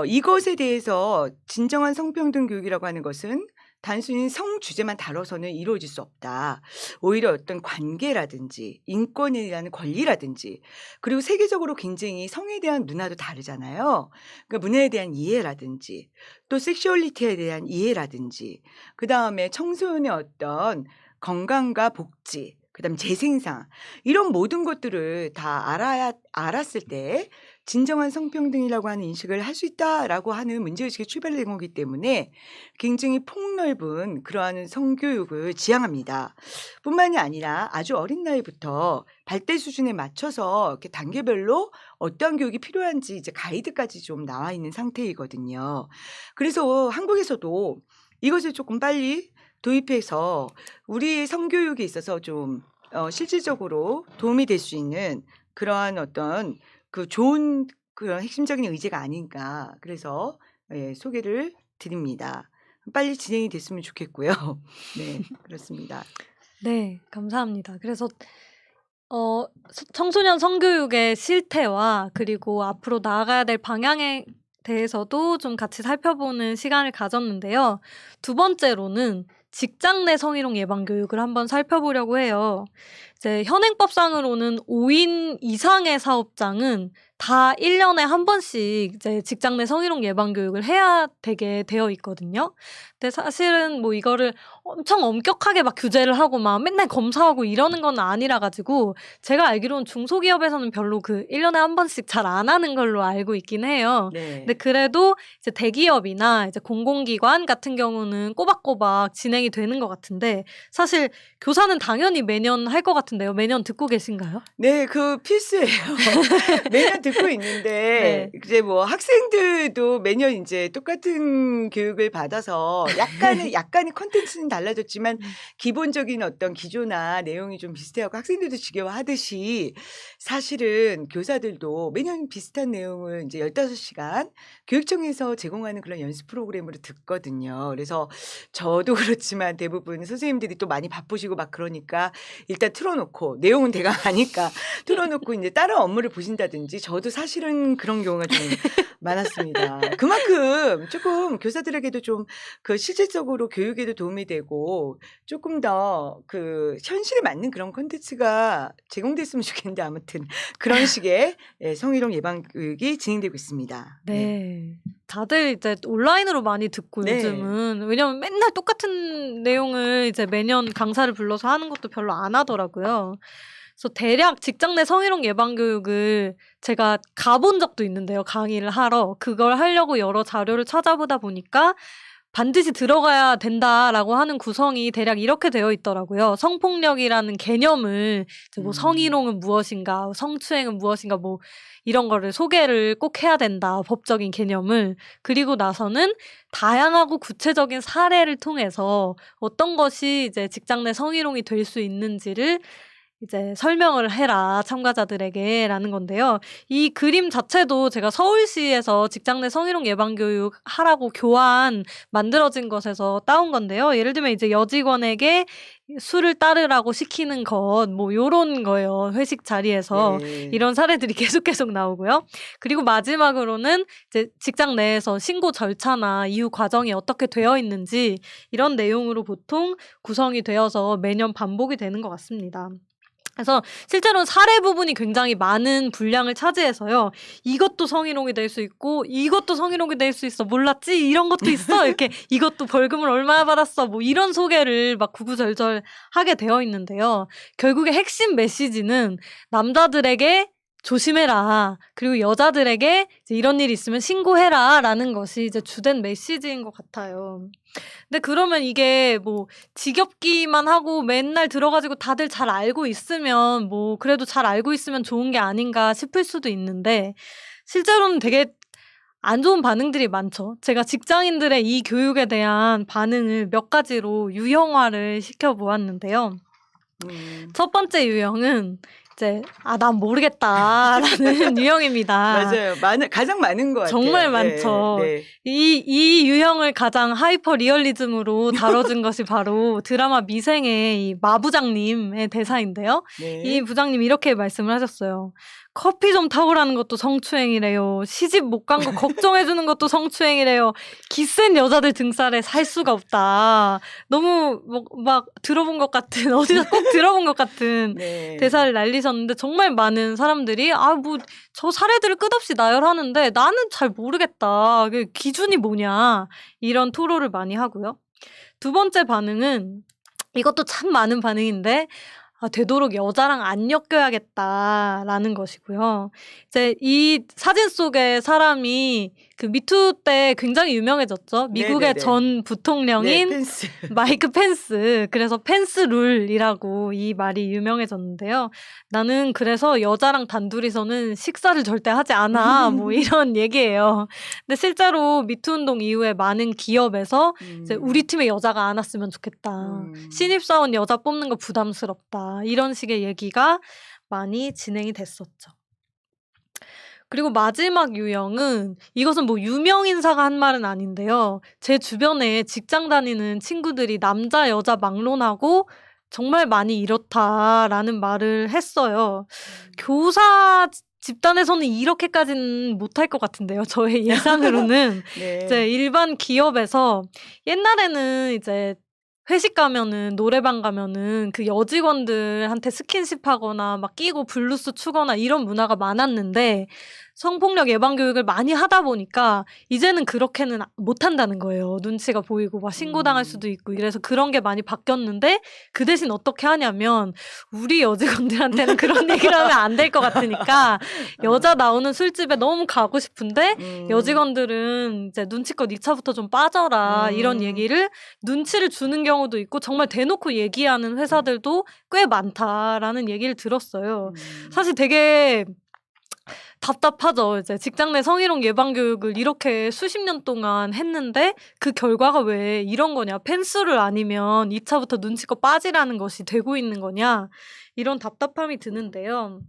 이것에 대해서 진정한 성평등 교육이라고 하는 것은 단순히 성 주제만 다뤄서는 이루어질 수 없다. 오히려 어떤 관계라든지 인권이라는 권리라든지 그리고 세계적으로 굉장히 성에 대한 문화도 다르잖아요. 그러니까 문화에 대한 이해라든지 또 섹슈얼리티에 대한 이해라든지 그다음에 청소년의 어떤 건강과 복지 그다음에 재생산 이런 모든 것들을 다 알았을 때 진정한 성평등이라고 하는 인식을 할 수 있다라고 하는 문제의식이 출발된 거기 때문에 굉장히 폭넓은 그러한 성교육을 지향합니다. 뿐만이 아니라 아주 어린 나이부터 발달 수준에 맞춰서 이렇게 단계별로 어떠한 교육이 필요한지 이제 가이드까지 좀 나와 있는 상태이거든요. 그래서 한국에서도 이것을 조금 빨리 도입해서 우리의 성교육에 있어서 좀 실질적으로 도움이 될 수 있는 그러한 어떤 그 좋은 그런 핵심적인 의제가 아닌가. 그래서 예, 소개를 드립니다. 빨리 진행이 됐으면 좋겠고요. 네, 그렇습니다. 네, 감사합니다. 그래서 청소년 성교육의 실태와 그리고 앞으로 나아가야 될 방향에 대해서도 좀 같이 살펴보는 시간을 가졌는데요. 두 번째로는 직장 내 성희롱 예방 교육을 한번 살펴보려고 해요. 이제 현행법상으로는 5인 이상의 사업장은 다 1년에 한 번씩 이제 직장 내 성희롱 예방 교육을 해야 되게 되어 있거든요. 근데 사실은 뭐 이거를 엄청 엄격하게 막 규제를 하고 막 맨날 검사하고 이러는 건 아니라 가지고 제가 알기로는 중소기업에서는 별로 그 1년에 한 번씩 잘 안 하는 걸로 알고 있긴 해요. 근데 네. 그래도 이제 대기업이나 이제 공공기관 같은 경우는 꼬박꼬박 진행이 되는 것 같은데 사실 교사는 당연히 매년 할 것 같은데요. 매년 듣고 계신가요? 네, 그 필수예요. 매년 듣고 있는데 네. 이제 뭐 학생들도 매년 이제 똑같은 교육을 받아서 약간의 콘텐츠는 달라졌지만 기본적인 어떤 기조나 내용이 좀 비슷해하고 학생들도 지겨워하듯이 사실은 교사들도 매년 비슷한 내용을 이제 15시간 교육청에서 제공하는 그런 연습 프로그램으로 듣거든요. 그래서 저도 그렇지만 대부분 선생님들이 또 많이 바쁘시고 막 그러니까 일단 틀어놓고 내용은 대강 아니까 틀어놓고 이제 다른 업무를 보신다든지 저도 사실은 그런 경우가 좀 많았습니다. 그만큼 조금 교사들에게도 좀 그 실질적으로 교육에도 도움이 되고 조금 더 그 현실에 맞는 그런 콘텐츠가 제공됐으면 좋겠는데 아무튼 그런 식의 예, 성희롱 예방 교육이 진행되고 있습니다. 네. 네. 다들 이제 온라인으로 많이 듣고 네. 요즘은 왜냐면 맨날 똑같은 내용을 이제 매년 강사를 불러서 하는 것도 별로 안 하더라고요. 그래서 대략 직장 내 성희롱 예방 교육을 제가 가본 적도 있는데요. 강의를 하러. 그걸 하려고 여러 자료를 찾아보다 보니까 반드시 들어가야 된다라고 하는 구성이 대략 이렇게 되어 있더라고요. 성폭력이라는 개념을 이제 뭐 성희롱은 무엇인가, 성추행은 무엇인가 뭐 이런 거를 소개를 꼭 해야 된다. 법적인 개념을. 그리고 나서는 다양하고 구체적인 사례를 통해서 어떤 것이 이제 직장 내 성희롱이 될 수 있는지를 이제 설명을 해라 참가자들에게라는 건데요. 이 그림 자체도 제가 서울시에서 직장 내 성희롱 예방 교육 하라고 교환 만들어진 것에서 따온 건데요. 예를 들면 이제 여직원에게 술을 따르라고 시키는 것 뭐 요런 거예요. 회식 자리에서 네. 이런 사례들이 계속 나오고요. 그리고 마지막으로는 이제 직장 내에서 신고 절차나 이후 과정이 어떻게 되어 있는지 이런 내용으로 보통 구성이 되어서 매년 반복이 되는 것 같습니다. 그래서 실제로는 사례 부분이 굉장히 많은 분량을 차지해서요. 이것도 성희롱이 될 수 있고 이것도 성희롱이 될 수 있어. 몰랐지? 이런 것도 있어. 이렇게 이것도 벌금을 얼마나 받았어. 뭐 이런 소개를 막 구구절절 하게 되어 있는데요. 결국에 핵심 메시지는 남자들에게 조심해라. 그리고 여자들에게 이제 이런 일이 있으면 신고해라라는 것이 이제 주된 메시지인 것 같아요. 근데 그러면 이게 뭐 지겹기만 하고 맨날 들어가지고 다들 잘 알고 있으면 뭐 그래도 잘 알고 있으면 좋은 게 아닌가 싶을 수도 있는데 실제로는 되게 안 좋은 반응들이 많죠. 제가 직장인들의 이 교육에 대한 반응을 몇 가지로 유형화를 시켜보았는데요. 첫 번째 유형은 이제 난 모르겠다라는 유형입니다. 맞아요. 가장 많은 것 같아요. 정말 네, 많죠. 네. 이 유형을 가장 하이퍼 리얼리즘으로 다뤄준 것이 바로 드라마 미생의 이 마부장님의 대사인데요. 네. 이 부장님이 이렇게 말씀을 하셨어요. 커피 좀 타오라는 것도 성추행이래요. 시집 못 간 거 걱정해주는 것도 성추행이래요. 기센 여자들 등살에 살 수가 없다. 너무 막 들어본 것 같은 어디서 꼭 들어본 것 같은 네. 대사를 날리셨는데 정말 많은 사람들이 뭐 저 사례들을 끝없이 나열하는데 나는 잘 모르겠다. 그 기준이 뭐냐. 이런 토로를 많이 하고요. 두 번째 반응은 이것도 참 많은 반응인데 되도록 여자랑 안 엮여야겠다라는 것이고요. 이제 이 사진 속의 사람이 그 미투 때 굉장히 유명해졌죠. 미국의 네네네. 전 네, 부통령인 펜스. 마이크 펜스. 그래서 펜스 룰이라고 이 말이 유명해졌는데요. 나는 그래서 여자랑 단둘이서는 식사를 절대 하지 않아. 뭐 이런 얘기예요. 근데 실제로 미투 운동 이후에 많은 기업에서 이제 우리 팀에 여자가 안 왔으면 좋겠다. 신입사원 여자 뽑는 거 부담스럽다. 이런 식의 얘기가 많이 진행이 됐었죠. 그리고 마지막 유형은 이것은 뭐 유명 인사가 한 말은 아닌데요. 제 주변에 직장 다니는 친구들이 남자 여자 막론하고 정말 많이 이렇다라는 말을 했어요. 교사 집단에서는 이렇게까지는 못할 것 같은데요. 저의 예상으로는 이제 네. 일반 기업에서 옛날에는 이제 회식 가면은 노래방 가면은 그 여직원들한테 스킨십 하거나 막 끼고 블루스 추거나 이런 문화가 많았는데 성폭력 예방 교육을 많이 하다 보니까 이제는 그렇게는 못한다는 거예요. 눈치가 보이고 막 신고당할 수도 있고 이래서 그런 게 많이 바뀌었는데 그 대신 어떻게 하냐면 우리 여직원들한테는 그런 얘기를 하면 안 될 것 같으니까 여자 나오는 술집에 너무 가고 싶은데 여직원들은 이제 눈치껏 2차부터 좀 빠져라 이런 얘기를 눈치를 주는 경우도 있고 정말 대놓고 얘기하는 회사들도 꽤 많다라는 얘기를 들었어요. 사실 되게 답답하죠. 이제 직장 내 성희롱 예방 교육을 이렇게 수십 년 동안 했는데 그 결과가 왜 이런 거냐. 펜스를 아니면 2차부터 눈치껏 빠지라는 것이 되고 있는 거냐. 이런 답답함이 드는데요.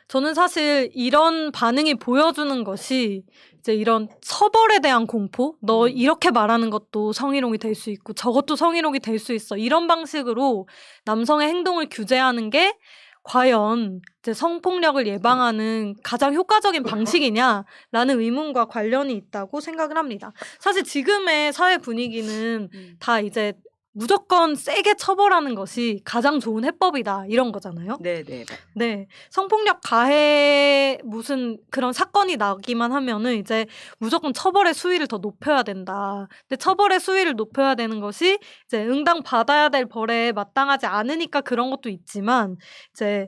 저는 사실 이런 반응이 보여주는 것이 이제 이런 처벌에 대한 공포? 너 이렇게 말하는 것도 성희롱이 될 수 있고 저것도 성희롱이 될 수 있어. 이런 방식으로 남성의 행동을 규제하는 게 과연 이제 성폭력을 예방하는 가장 효과적인 방식이냐라는 의문과 관련이 있다고 생각을 합니다. 사실 지금의 사회 분위기는 다 이제 무조건 세게 처벌하는 것이 가장 좋은 해법이다 이런 거잖아요. 네네. 네. 성폭력 가해 무슨 그런 사건이 나기만 하면은 이제 무조건 처벌의 수위를 더 높여야 된다. 근데 처벌의 수위를 높여야 되는 것이 이제 응당 받아야 될 벌에 마땅하지 않으니까 그런 것도 있지만 이제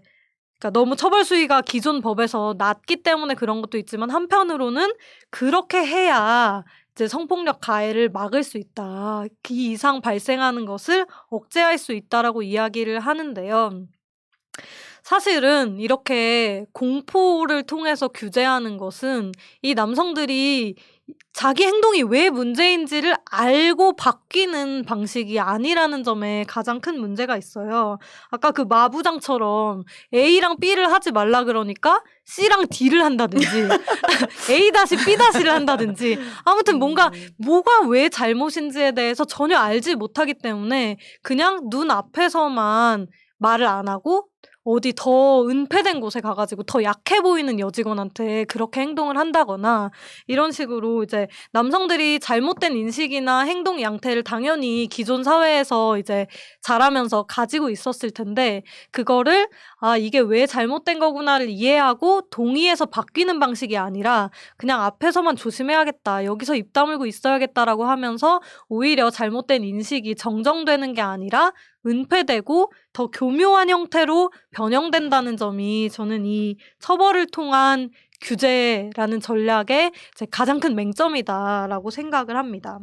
그러니까 너무 처벌 수위가 기존 법에서 낮기 때문에 그런 것도 있지만 한편으로는 그렇게 해야 이제 성폭력 가해를 막을 수 있다. 그 이상 발생하는 것을 억제할 수 있다라고 이야기를 하는데요. 사실은 이렇게 공포를 통해서 규제하는 것은 이 남성들이 자기 행동이 왜 문제인지를 알고 바뀌는 방식이 아니라는 점에 가장 큰 문제가 있어요. 아까 그 마부장처럼 A랑 B를 하지 말라 그러니까 C랑 D를 한다든지 A-B-를 한다든지 아무튼 뭐가 왜 잘못인지에 대해서 전혀 알지 못하기 때문에 그냥 눈 앞에서만 말을 안 하고 어디 더 은폐된 곳에 가가지고 더 약해 보이는 여직원한테 그렇게 행동을 한다거나 이런 식으로 이제 남성들이 잘못된 인식이나 행동 양태를 당연히 기존 사회에서 이제 자라면서 가지고 있었을 텐데 그거를 이게 왜 잘못된 거구나를 이해하고 동의해서 바뀌는 방식이 아니라 그냥 앞에서만 조심해야겠다. 여기서 입 다물고 있어야겠다라고 하면서 오히려 잘못된 인식이 정정되는 게 아니라 은폐되고 더 교묘한 형태로 변형된다는 점이 저는 이 처벌을 통한 규제라는 전략의 제 가장 큰 맹점이다라고 생각을 합니다.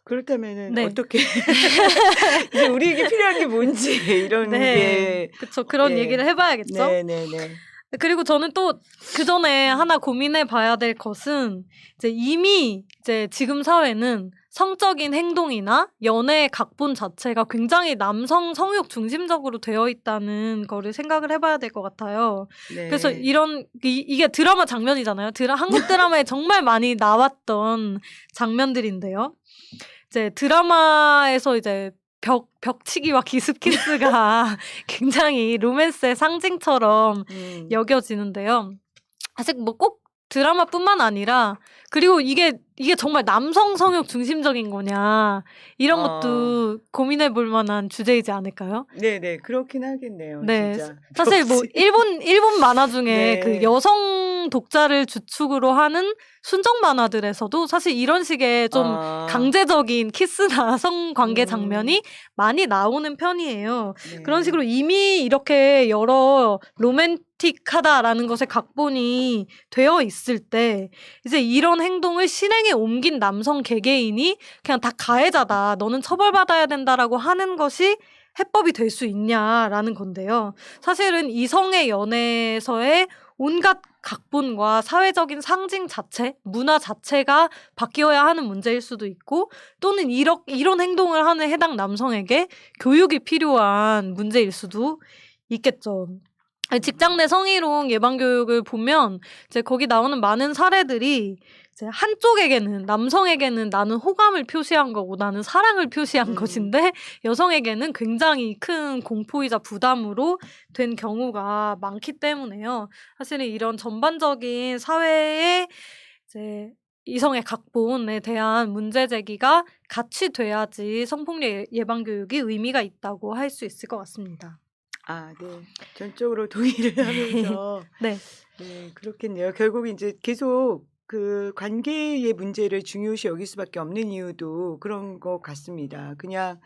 그렇다면은 네. 어떻게 이제 우리에게 필요한 게 뭔지 이런 게 그쵸. 그런 예. 얘기를 해봐야겠죠. 네네네. 그리고 저는 또 그 전에 하나 고민해 봐야 될 것은 이제 이미 이제 지금 사회는 성적인 행동이나 연애의 각본 자체가 굉장히 남성 성욕 중심적으로 되어 있다는 거를 생각을 해봐야 될 것 같아요. 네. 그래서 이게 드라마 장면이잖아요. 한국 드라마에 정말 많이 나왔던 장면들인데요. 이제 드라마에서 이제 벽치기와 기습키스가 굉장히 로맨스의 상징처럼 여겨지는데요. 사실 뭐 꼭 드라마뿐만 아니라 그리고 이게 정말 남성 성욕 중심적인 거냐 이런 것도 고민해 볼 만한 주제이지 않을까요? 네네 그렇긴 하겠네요. 네. 진짜. 사실 뭐 일본 만화 중에 네. 그 여성 독자를 주축으로 하는 순정 만화들에서도 사실 이런 식의 좀 강제적인 키스나 성관계 장면이 많이 나오는 편이에요. 네. 그런 식으로 이미 이렇게 여러 로맨틱하다라는 것에 각본이 되어 있을 때 이제 이런 행동을 실행에 옮긴 남성 개개인이 그냥 다 가해자다, 너는 처벌받아야 된다라고 하는 것이 해법이 될 수 있냐라는 건데요. 사실은 이성의 연애에서의 온갖 각본과 사회적인 상징 자체, 문화 자체가 바뀌어야 하는 문제일 수도 있고, 또는 이런 행동을 하는 해당 남성에게 교육이 필요한 문제일 수도 있겠죠. 직장 내 성희롱 예방 교육을 보면 이제 거기 나오는 많은 사례들이 이제 한쪽에게는, 남성에게는 나는 호감을 표시한 거고 나는 사랑을 표시한 것인데, 여성에게는 굉장히 큰 공포이자 부담으로 된 경우가 많기 때문에요. 사실은 이런 전반적인 사회의 이제 이성의 각본에 대한 문제 제기가 같이 돼야지 성폭력 예방 교육이 의미가 있다고 할 수 있을 것 같습니다. 네. 전적으로 동의를 하면서 네. 네, 그렇겠네요. 결국 이제 계속 그 관계의 문제를 중요시 여길 수밖에 없는 이유도 그런 것 같습니다. 그냥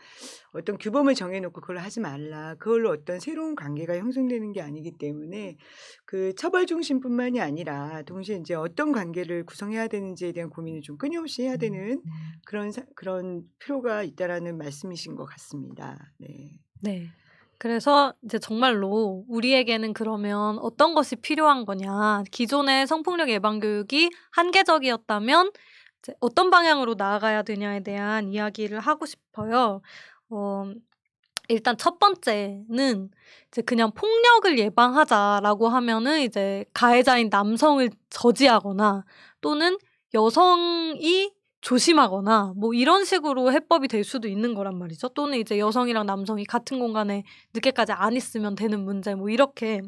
어떤 규범을 정해놓고 그걸 하지 말라, 그걸로 어떤 새로운 관계가 형성되는 게 아니기 때문에 그 처벌 중심뿐만이 아니라 동시에 이제 어떤 관계를 구성해야 되는지에 대한 고민을 좀 끊임없이 해야 되는 그런 필요가 있다라는 말씀이신 것 같습니다. 네. 네. 그래서 이제 정말로 우리에게는 그러면 어떤 것이 필요한 거냐. 기존의 성폭력 예방 교육이 한계적이었다면 이제 어떤 방향으로 나아가야 되냐에 대한 이야기를 하고 싶어요. 일단 첫 번째는 이제 그냥 폭력을 예방하자라고 하면은 이제 가해자인 남성을 저지하거나 또는 여성이 조심하거나 뭐 이런 식으로 해법이 될 수도 있는 거란 말이죠. 또는 이제 여성이랑 남성이 같은 공간에 늦게까지 안 있으면 되는 문제, 뭐 이렇게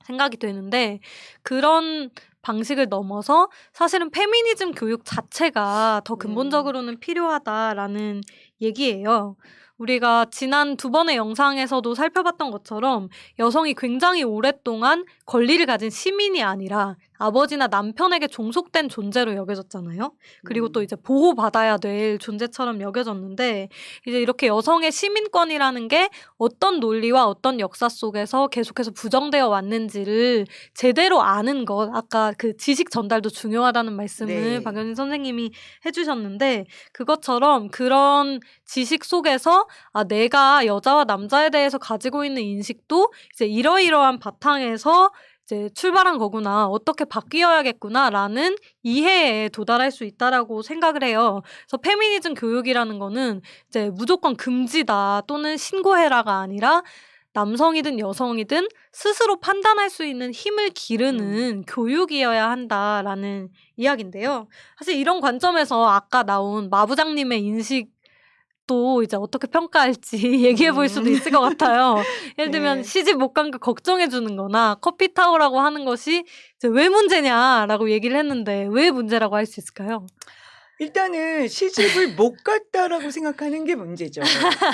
생각이 되는데, 그런 방식을 넘어서 사실은 페미니즘 교육 자체가 더 근본적으로는 필요하다라는 얘기예요. 우리가 지난 2번의 영상에서도 살펴봤던 것처럼 여성이 굉장히 오랫동안 권리를 가진 시민이 아니라 아버지나 남편에게 종속된 존재로 여겨졌잖아요. 그리고 또 이제 보호받아야 될 존재처럼 여겨졌는데, 이제 이렇게 여성의 시민권이라는 게 어떤 논리와 어떤 역사 속에서 계속해서 부정되어 왔는지를 제대로 아는 것, 아까 그 지식 전달도 중요하다는 말씀을 네. 박연진 선생님이 해주셨는데, 그것처럼 그런 지식 속에서 내가 여자와 남자에 대해서 가지고 있는 인식도 이제 이러이러한 바탕에서 이제 출발한 거구나, 어떻게 바뀌어야겠구나라는 이해에 도달할 수 있다라고 생각을 해요. 그래서 페미니즘 교육이라는 거는 이제 무조건 금지다 또는 신고해라가 아니라 남성이든 여성이든 스스로 판단할 수 있는 힘을 기르는 교육이어야 한다라는 이야기인데요. 사실 이런 관점에서 아까 나온 마부장님의 인식 또 이제 어떻게 평가할지 얘기해 볼 수도 있을 것 같아요. 예를 들면 네. 시집 못 간 거 걱정해 주는 거나 커피 타오라고 하는 것이 이제 왜 문제냐라고 얘기를 했는데, 왜 문제라고 할 수 있을까요? 일단은 시집을 못 갔다라고 생각하는 게 문제죠.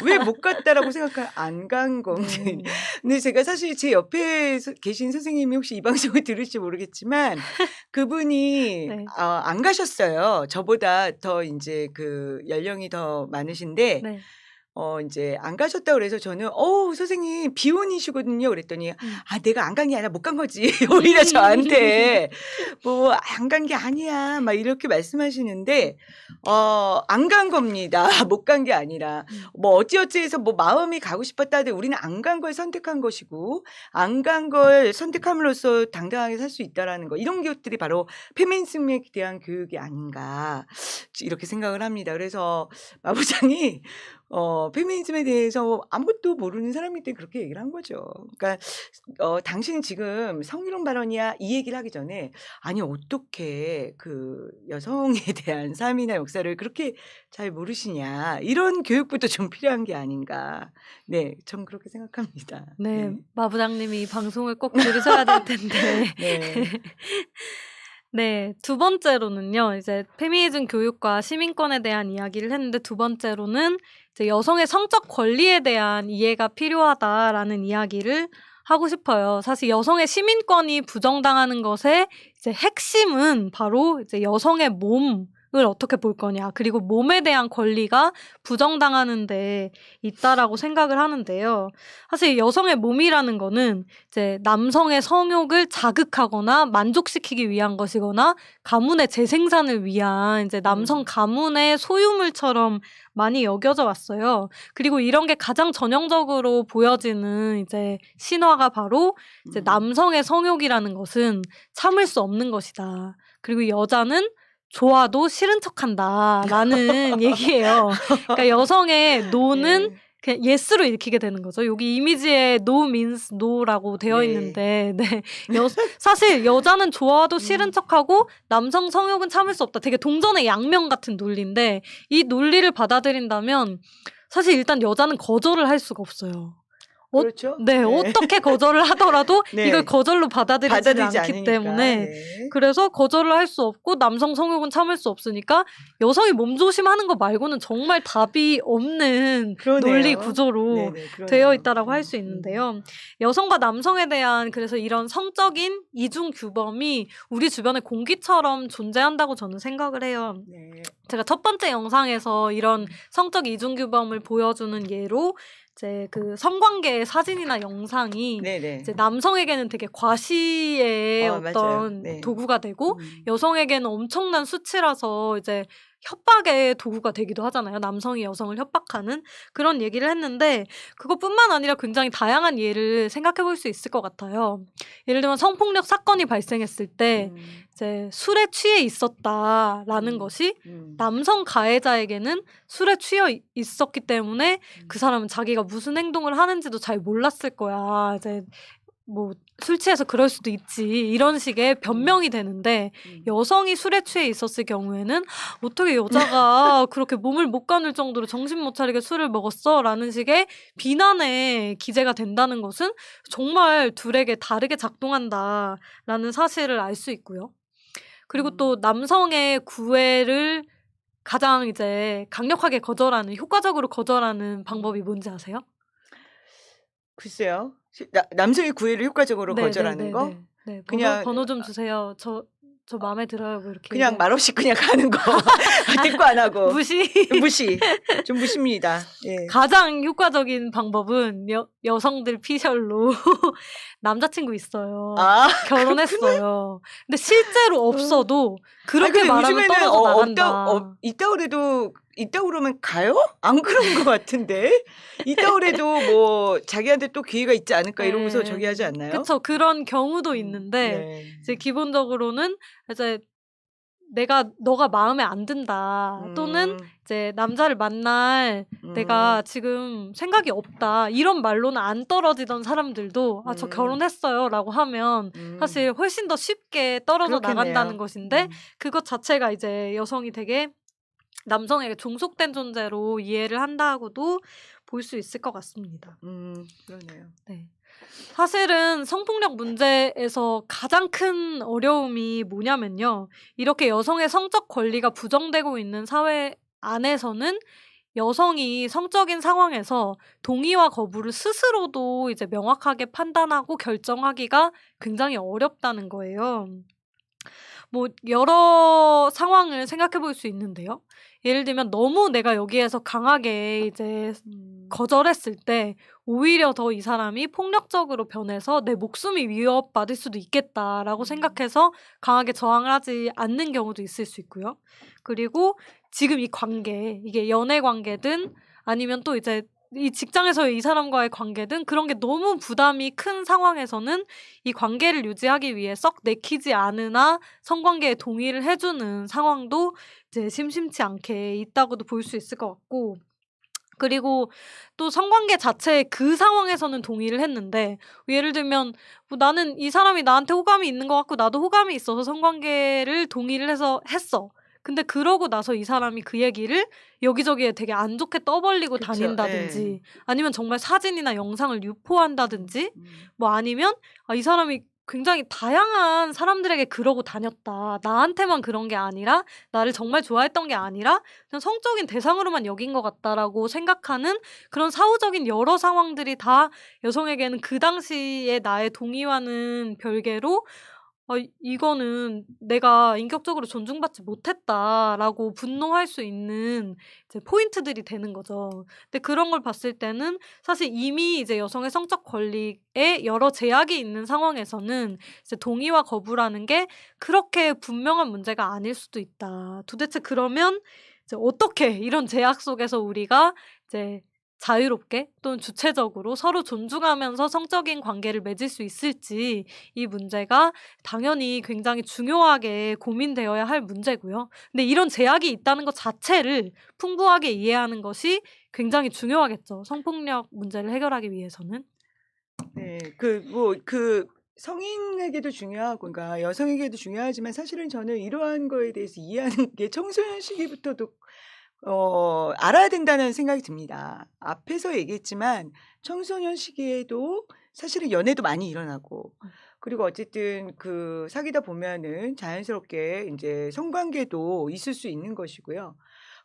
왜 못 갔다라고 생각하면 안 간 건지. 근데 제가 사실 제 옆에 계신 선생님이 혹시 이 방송을 들을지 모르겠지만 그분이 네. 안 가셨어요. 저보다 더 이제 그 연령이 더 많으신데 네. 이제 안 가셨다 그래서 저는 선생님 비혼이시거든요. 그랬더니 내가 안 간 게 아니라 못 간 거지. 오히려 저한테 뭐 안 간 게 아니야 막 이렇게 말씀하시는데 안 간 겁니다. 못 간 게 아니라 뭐 어찌어찌 해서 뭐 마음이 가고 싶었다 하되 우리는 안 간 걸 선택한 것이고, 안 간 걸 선택함으로써 당당하게 살 수 있다라는 거, 이런 것들이 바로 페미니즘에 대한 교육이 아닌가 이렇게 생각을 합니다. 그래서 마부장이 페미니즘에 대해서 아무것도 모르는 사람일 때 그렇게 얘기를 한 거죠. 그러니까 당신은 지금 성희롱 발언이야 이 얘기를 하기 전에 아니 어떻게 그 여성에 대한 삶이나 역사를 그렇게 잘 모르시냐, 이런 교육부터 좀 필요한 게 아닌가. 네, 전 그렇게 생각합니다. 네, 네. 마부장님이 이 방송을 꼭 들으셔야 될 텐데. 네. 네, 두 번째로는요, 이제 페미니즘 교육과 시민권에 대한 이야기를 했는데, 두 번째로는 이제 여성의 성적 권리에 대한 이해가 필요하다라는 이야기를 하고 싶어요. 사실 여성의 시민권이 부정당하는 것의 이제 핵심은 바로 이제 여성의 몸을 어떻게 볼 거냐, 그리고 몸에 대한 권리가 부정당하는 데 있다라고 생각을 하는데요. 사실 여성의 몸이라는 거는 이제 남성의 성욕을 자극하거나 만족시키기 위한 것이거나 가문의 재생산을 위한 이제 남성 가문의 소유물처럼 많이 여겨져 왔어요. 그리고 이런 게 가장 전형적으로 보여지는 이제 신화가 바로 이제 남성의 성욕이라는 것은 참을 수 없는 것이다. 그리고 여자는 좋아도 싫은 척한다라는 얘기예요. 그러니까 여성의 no는 네. 그냥 yes로 읽히게 되는 거죠. 여기 이미지에 no means no라고 되어 네. 있는데, 네. 사실 여자는 좋아도 싫은 척하고 남성 성욕은 참을 수 없다. 되게 동전의 양면 같은 논리인데, 이 논리를 받아들인다면 사실 일단 여자는 거절을 할 수가 없어요. 그렇죠. 네, 어떻게 거절을 하더라도 네. 이걸 거절로 받아들이지 받아들이지 않기 않으니까. 때문에 네. 그래서 거절을 할 수 없고 남성 성욕은 참을 수 없으니까 여성이 몸조심하는 거 말고는 정말 답이 없는 그러네요. 논리 구조로 네네, 되어 그러네요. 있다라고 할 수 있는데요. 여성과 남성에 대한 그래서 이런 성적인 이중 규범이 우리 주변의 공기처럼 존재한다고 저는 생각을 해요. 네. 제가 첫 번째 영상에서 이런 성적 이중 규범을 보여주는 예로 이제 그 성관계의 사진이나 영상이 네네. 이제 남성에게는 되게 과시의 맞아요. 어떤 네. 도구가 되고 여성에게는 엄청난 수치라서 이제 협박의 도구가 되기도 하잖아요. 남성이 여성을 협박하는 그런 얘기를 했는데, 그것뿐만 아니라 굉장히 다양한 예를 생각해 볼 수 있을 것 같아요. 예를 들면 성폭력 사건이 발생했을 때 이제 술에 취해 있었다라는 것이 남성 가해자에게는 술에 취해 있었기 때문에 그 사람은 자기가 무슨 행동을 하는지도 잘 몰랐을 거야. 이제 뭐 술 취해서 그럴 수도 있지, 이런 식의 변명이 되는데, 여성이 술에 취해 있었을 경우에는 어떻게 여자가 그렇게 몸을 못 가눌 정도로 정신 못 차리게 술을 먹었어? 라는 식의 비난에 기재가 된다는 것은 정말 둘에게 다르게 작동한다라는 사실을 알 수 있고요. 그리고 또 남성의 구애를 가장 이제 강력하게 거절하는, 효과적으로 거절하는 방법이 뭔지 아세요? 글쎄요. 남성의 구애를 효과적으로 거절하는 거? 네. 그냥 번호 좀 주세요. 저 마음에 들어요. 뭐 이렇게 그냥 얘기하는. 말없이 그냥 가는 거. 대꾸 안 하고. 무시. 무시. 좀 무십니다. 예. 가장 효과적인 방법은 여성들 피셜로 남자친구 있어요. 아, 결혼했어요. 근데 실제로 없어도 그렇게 근데 말하면 요즘에는 떨어져 나간다. 있다 그러면 가요? 안 그런 것 같은데. 있다 그래도 뭐 자기한테 또 기회가 있지 않을까 이러면서 저기 하지 않나요? 그쵸. 그런 경우도 있는데 네. 이제 기본적으로는 이제 너가 마음에 안 든다, 또는 이제 남자를 만날 내가 지금 생각이 없다, 이런 말로는 안 떨어지던 사람들도 저 결혼했어요 라고 하면 사실 훨씬 더 쉽게 떨어져 그렇겠네요. 나간다는 것인데, 그것 자체가 이제 여성이 되게 남성에게 종속된 존재로 이해를 한다고도 볼 수 있을 것 같습니다. 그러네요. 네. 사실은 성폭력 문제에서 가장 큰 어려움이 뭐냐면요, 이렇게 여성의 성적 권리가 부정되고 있는 사회 안에서는 여성이 성적인 상황에서 동의와 거부를 스스로도 이제 명확하게 판단하고 결정하기가 굉장히 어렵다는 거예요. 뭐 여러 상황을 생각해 볼 수 있는데요. 예를 들면 너무 내가 여기에서 강하게 이제 거절했을 때 오히려 더 이 사람이 폭력적으로 변해서 내 목숨이 위협받을 수도 있겠다라고 생각해서 강하게 저항을 하지 않는 경우도 있을 수 있고요. 그리고 지금 이 관계, 이게 연애 관계든 아니면 또 이제 이 직장에서의 이 사람과의 관계든 그런 게 너무 부담이 큰 상황에서는 이 관계를 유지하기 위해 썩 내키지 않으나 성관계에 동의를 해주는 상황도 이제 심심치 않게 있다고도 볼 수 있을 것 같고, 그리고 또 성관계 자체에 그 상황에서는 동의를 했는데, 예를 들면 뭐 나는 이 사람이 나한테 호감이 있는 것 같고 나도 호감이 있어서 성관계를 동의를 해서 했어. 근데 그러고 나서 이 사람이 그 얘기를 여기저기에 되게 안 좋게 떠벌리고 그쵸, 다닌다든지 아니면 정말 사진이나 영상을 유포한다든지 뭐 아니면 이 사람이 굉장히 다양한 사람들에게 그러고 다녔다. 나한테만 그런 게 아니라 나를 정말 좋아했던 게 아니라 그냥 성적인 대상으로만 여긴 것 같다라고 생각하는 그런 사후적인 여러 상황들이 다 여성에게는 그 당시에 나의 동의와는 별개로 '이거는 내가 인격적으로 존중받지 못했다.'라고 분노할 수 있는 이제 포인트들이 되는 거죠. 근데 그런 걸 봤을 때는 사실 이미 이제 여성의 성적 권리에 여러 제약이 있는 상황에서는 이제 동의와 거부라는 게 그렇게 분명한 문제가 아닐 수도 있다. 도대체 그러면 이제 어떻게 이런 제약 속에서 우리가 이제 자유롭게 또는 주체적으로 서로 존중하면서 성적인 관계를 맺을 수 있을지 이 문제가 당연히 굉장히 중요하게 고민되어야 할 문제고요. 근데 이런 제약이 있다는 것 자체를 풍부하게 이해하는 것이 굉장히 중요하겠죠, 성폭력 문제를 해결하기 위해서는. 네. 성인에게도 중요하고 그러니까 여성에게도 중요하지만 사실은 저는 이러한 거에 대해서 이해하는 게 청소년 시기부터도 알아야 된다는 생각이 듭니다. 앞에서 얘기했지만 청소년 시기에도 사실은 연애도 많이 일어나고 그리고 어쨌든 사귀다 보면은 자연스럽게 인제 성관계도 있을 수 있는 것이고요.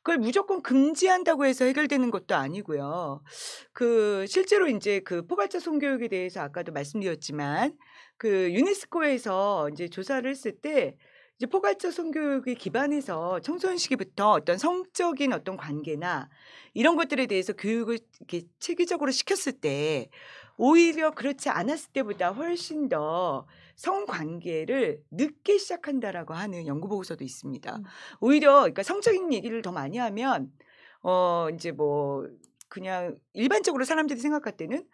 그걸 무조건 금지한다고 해서 해결되는 것도 아니고요. 실제로 인제 포괄적 성교육에 대해서 아까도 말씀드렸지만 유네스코에서 인제 조사를 했을 때 이제 포괄적 성교육에 기반해서 청소년 시기부터 어떤 성적인 어떤 관계나 이런 것들에 대해서 교육을 이렇게 체계적으로 시켰을 때 오히려 그렇지 않았을 때보다 훨씬 더 성관계를 늦게 시작한다라고 하는 연구 보고서도 있습니다. 음. 오히려 그러니까 성적인 얘기를 더 많이 하면 인제 뭐 그냥 일반적으로 사람들이 생각할 때는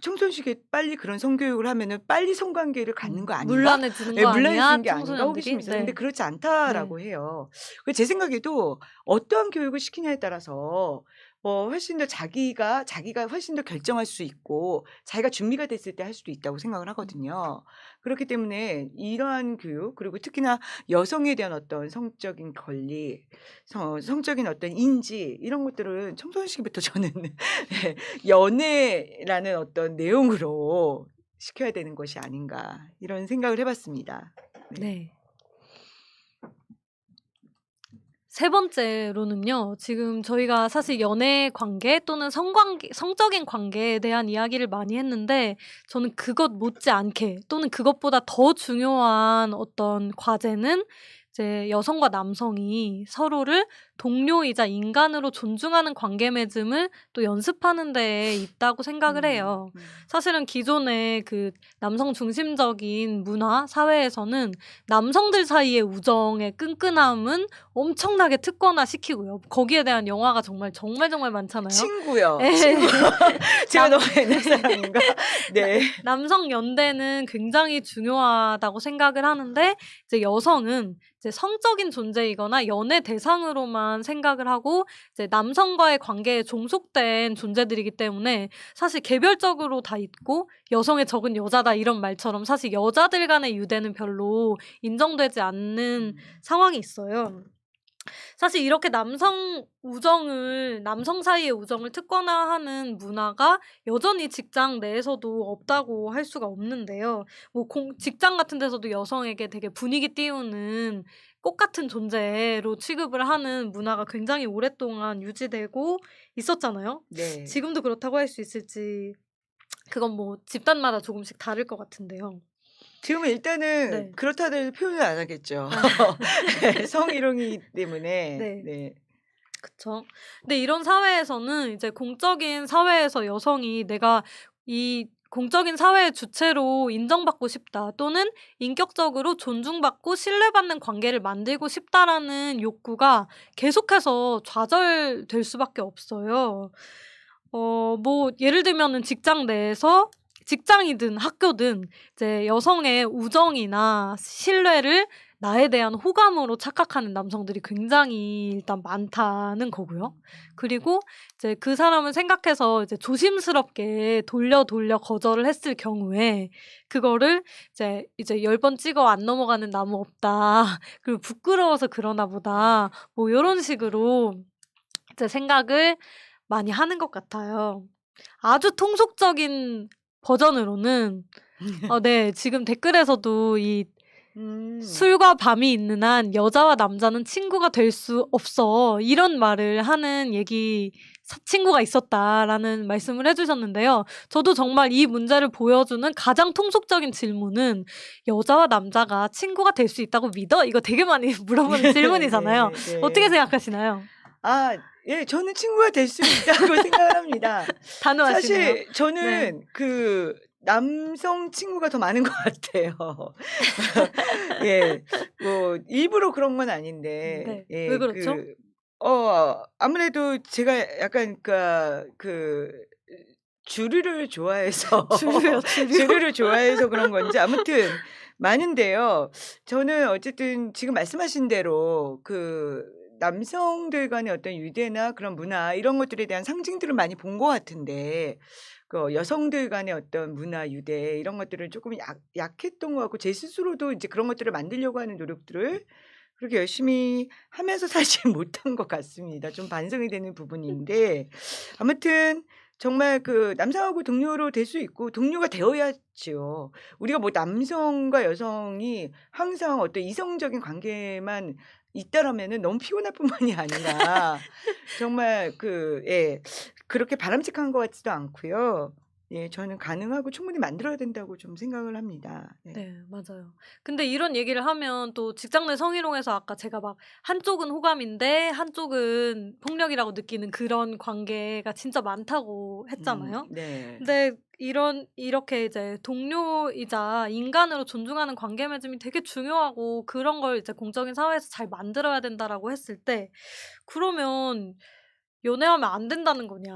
'청소년 시기에 빨리 그런 성교육을 하면은 빨리 성관계를 갖는 거 아닌가?' 문란해지는 예 거 '문란해지는 아니야, 게 아닌가?' 호기심이 청소년들이? 있어요. 근데 네. 그렇지 네. 않다라고 해요. 제 생각에도 어떠한 교육을 시키냐에 따라서 훨씬 더 자기가 훨씬 더 결정할 수 있고 자기가 준비가 됐을 때 할 수도 있다고 생각을 하거든요. 그렇기 때문에 이러한 교육 그리고 특히나 여성에 대한 어떤 성적인 권리, 성적인 어떤 인지 이런 것들은 청소년 시기부터 저는 예 '연애라는 어떤 내용으로 시켜야 되는 것이 아닌가.' 이런 생각을 해 봤습니다. 네. 네. 세 번째로는요. 지금 저희가 사실 연애 관계 또는 성적인 관계에 대한 이야기를 많이 했는데 저는 그것 못지않게 또는 그것보다 더 중요한 어떤 과제는 이제 여성과 남성이 서로를 동료이자 인간으로 존중하는 관계 맺음을 또 연습하는 데에 있다고 생각을 음. 해요. 사실은 기존의 남성 중심적인 문화 사회에서는 남성들 사이의 우정의 끈끈함은 엄청나게 특권화시키고요. 거기에 대한 영화가 정말, 정말, 정말 많잖아요. 친구요. 예. 친구. 제가 남 너무 옛날 사람인가? 네. 남성 연대는 굉장히 중요하다고 생각을 하는데 이제 여성은 이제 성적인 존재이거나 연애 대상으로만 생각을 하고 이제 남성과의 관계에 종속된 존재들이기 때문에 사실 개별적으로 다 있고 "여성의 적은 여자다." 이런 말처럼 사실 여자들 간의 유대는 별로 인정되지 않는 상황이 있어요. 사실 이렇게 남성 사이의 우정을 특권화하는 문화가 여전히 직장 내에서도 없다고 할 수가 없는데요. 뭐 직장 같은 데서도 여성에게 되게 분위기 띄우는 꽃 같은 존재로 취급을 하는 문화가 굉장히 오랫동안 유지되고 있었잖아요. 네. 지금도 그렇다고 할 수 있을지 그건 뭐 집단마다 조금씩 다를 것 같은데요. 지금은 일단은 네. 그렇다는 표현을 안 하겠죠. 아. 성희롱이기 때문에. 네. 네. 그쵸. 근데 이런 사회에서는 이제 공적인 사회에서 여성이 '내가 이 공적인 사회의 주체로 인정받고 싶다.' 또는 '인격적으로 존중받고 신뢰받는 관계를 만들고 싶다.'라는 욕구가 계속해서 좌절될 수밖에 없어요. 뭐 예를 들면은 직장 내에서 직장이든 학교든 이제 여성의 우정이나 신뢰를 나에 대한 호감으로 착각하는 남성들이 굉장히 일단 많다는 거고요. 그리고 이제 그 사람을 생각해서 이제 조심스럽게 돌려 거절을 했을 경우에 그거를 이제 "10번 찍어 안 넘어가는 나무 없다." 그리고 "부끄러워서 그러나 보다." 뭐 요런 식으로 이제 생각을 많이 하는 것 같아요. 아주 통속적인 버전으로는 네. 지금 댓글에서도 이 음. "술과 밤이 있는 한 여자와 남자는 친구가 될 수 없어." 이런 말을 하는 친구가 있었다라는 말씀을 해 주셨는데요. 저도 정말 이 문제를 보여주는 가장 통속적인 질문은 "여자와 남자가 친구가 될 수 있다고 믿어?" 이거 되게 많이 물어보는 질문이잖아요. 어떻게 네. 생각하시나요? 예. 저는 친구가 될 수 있다고 생각을 합니다. 단호하시네요. 사실 네. 저는 남성 친구가 더 많은 것 같아요. 예. 뭐 일부러 그런 건 아닌데 네. 왜 그렇죠? 아무래도 제가 약간 주류를 좋아해서 주류요, 주류? 주류를 좋아해서 그런 건지 아무튼 많은데요. 저는 어쨌든 지금 말씀하신 대로 남성들 간의 어떤 유대나 그런 문화 이런 것들에 대한 상징들을 많이 본 것 같은데 여성들 간의 어떤 문화, 유대 이런 것들은 조금 약했던 것 같고 제 스스로도 이제 그런 것들을 만들려고 하는 노력들을 그렇게 열심히 하면서 사실 못한 것 같습니다. 좀 반성이 되는 부분인데 아무튼 정말 남성하고 동료로 될 수 있고 동료가 되어야지요. 우리가 뭐 남성과 여성이 항상 어떤 이성적인 관계만 있다라면은 너무 피곤할 뿐만이 아니라 정말 예. 그렇게 바람직한 것 같지도 않고요. 예. 저는 가능하고 충분히 만들어야 된다고 좀 생각을 합니다. 네. 네, 맞아요. 근데 이런 얘기를 하면 또 직장 내 성희롱에서 아까 제가 막 한쪽은 호감인데 한쪽은 폭력이라고 느끼는 그런 관계가 진짜 많다고 했잖아요. 네. 근데 이렇게 이제 동료이자 인간으로 존중하는 관계 맺음이 되게 중요하고 그런 걸 이제 공적인 사회에서 잘 만들어야 된다라고 했을 때 그러면 연애하면 안 된다는 거냐,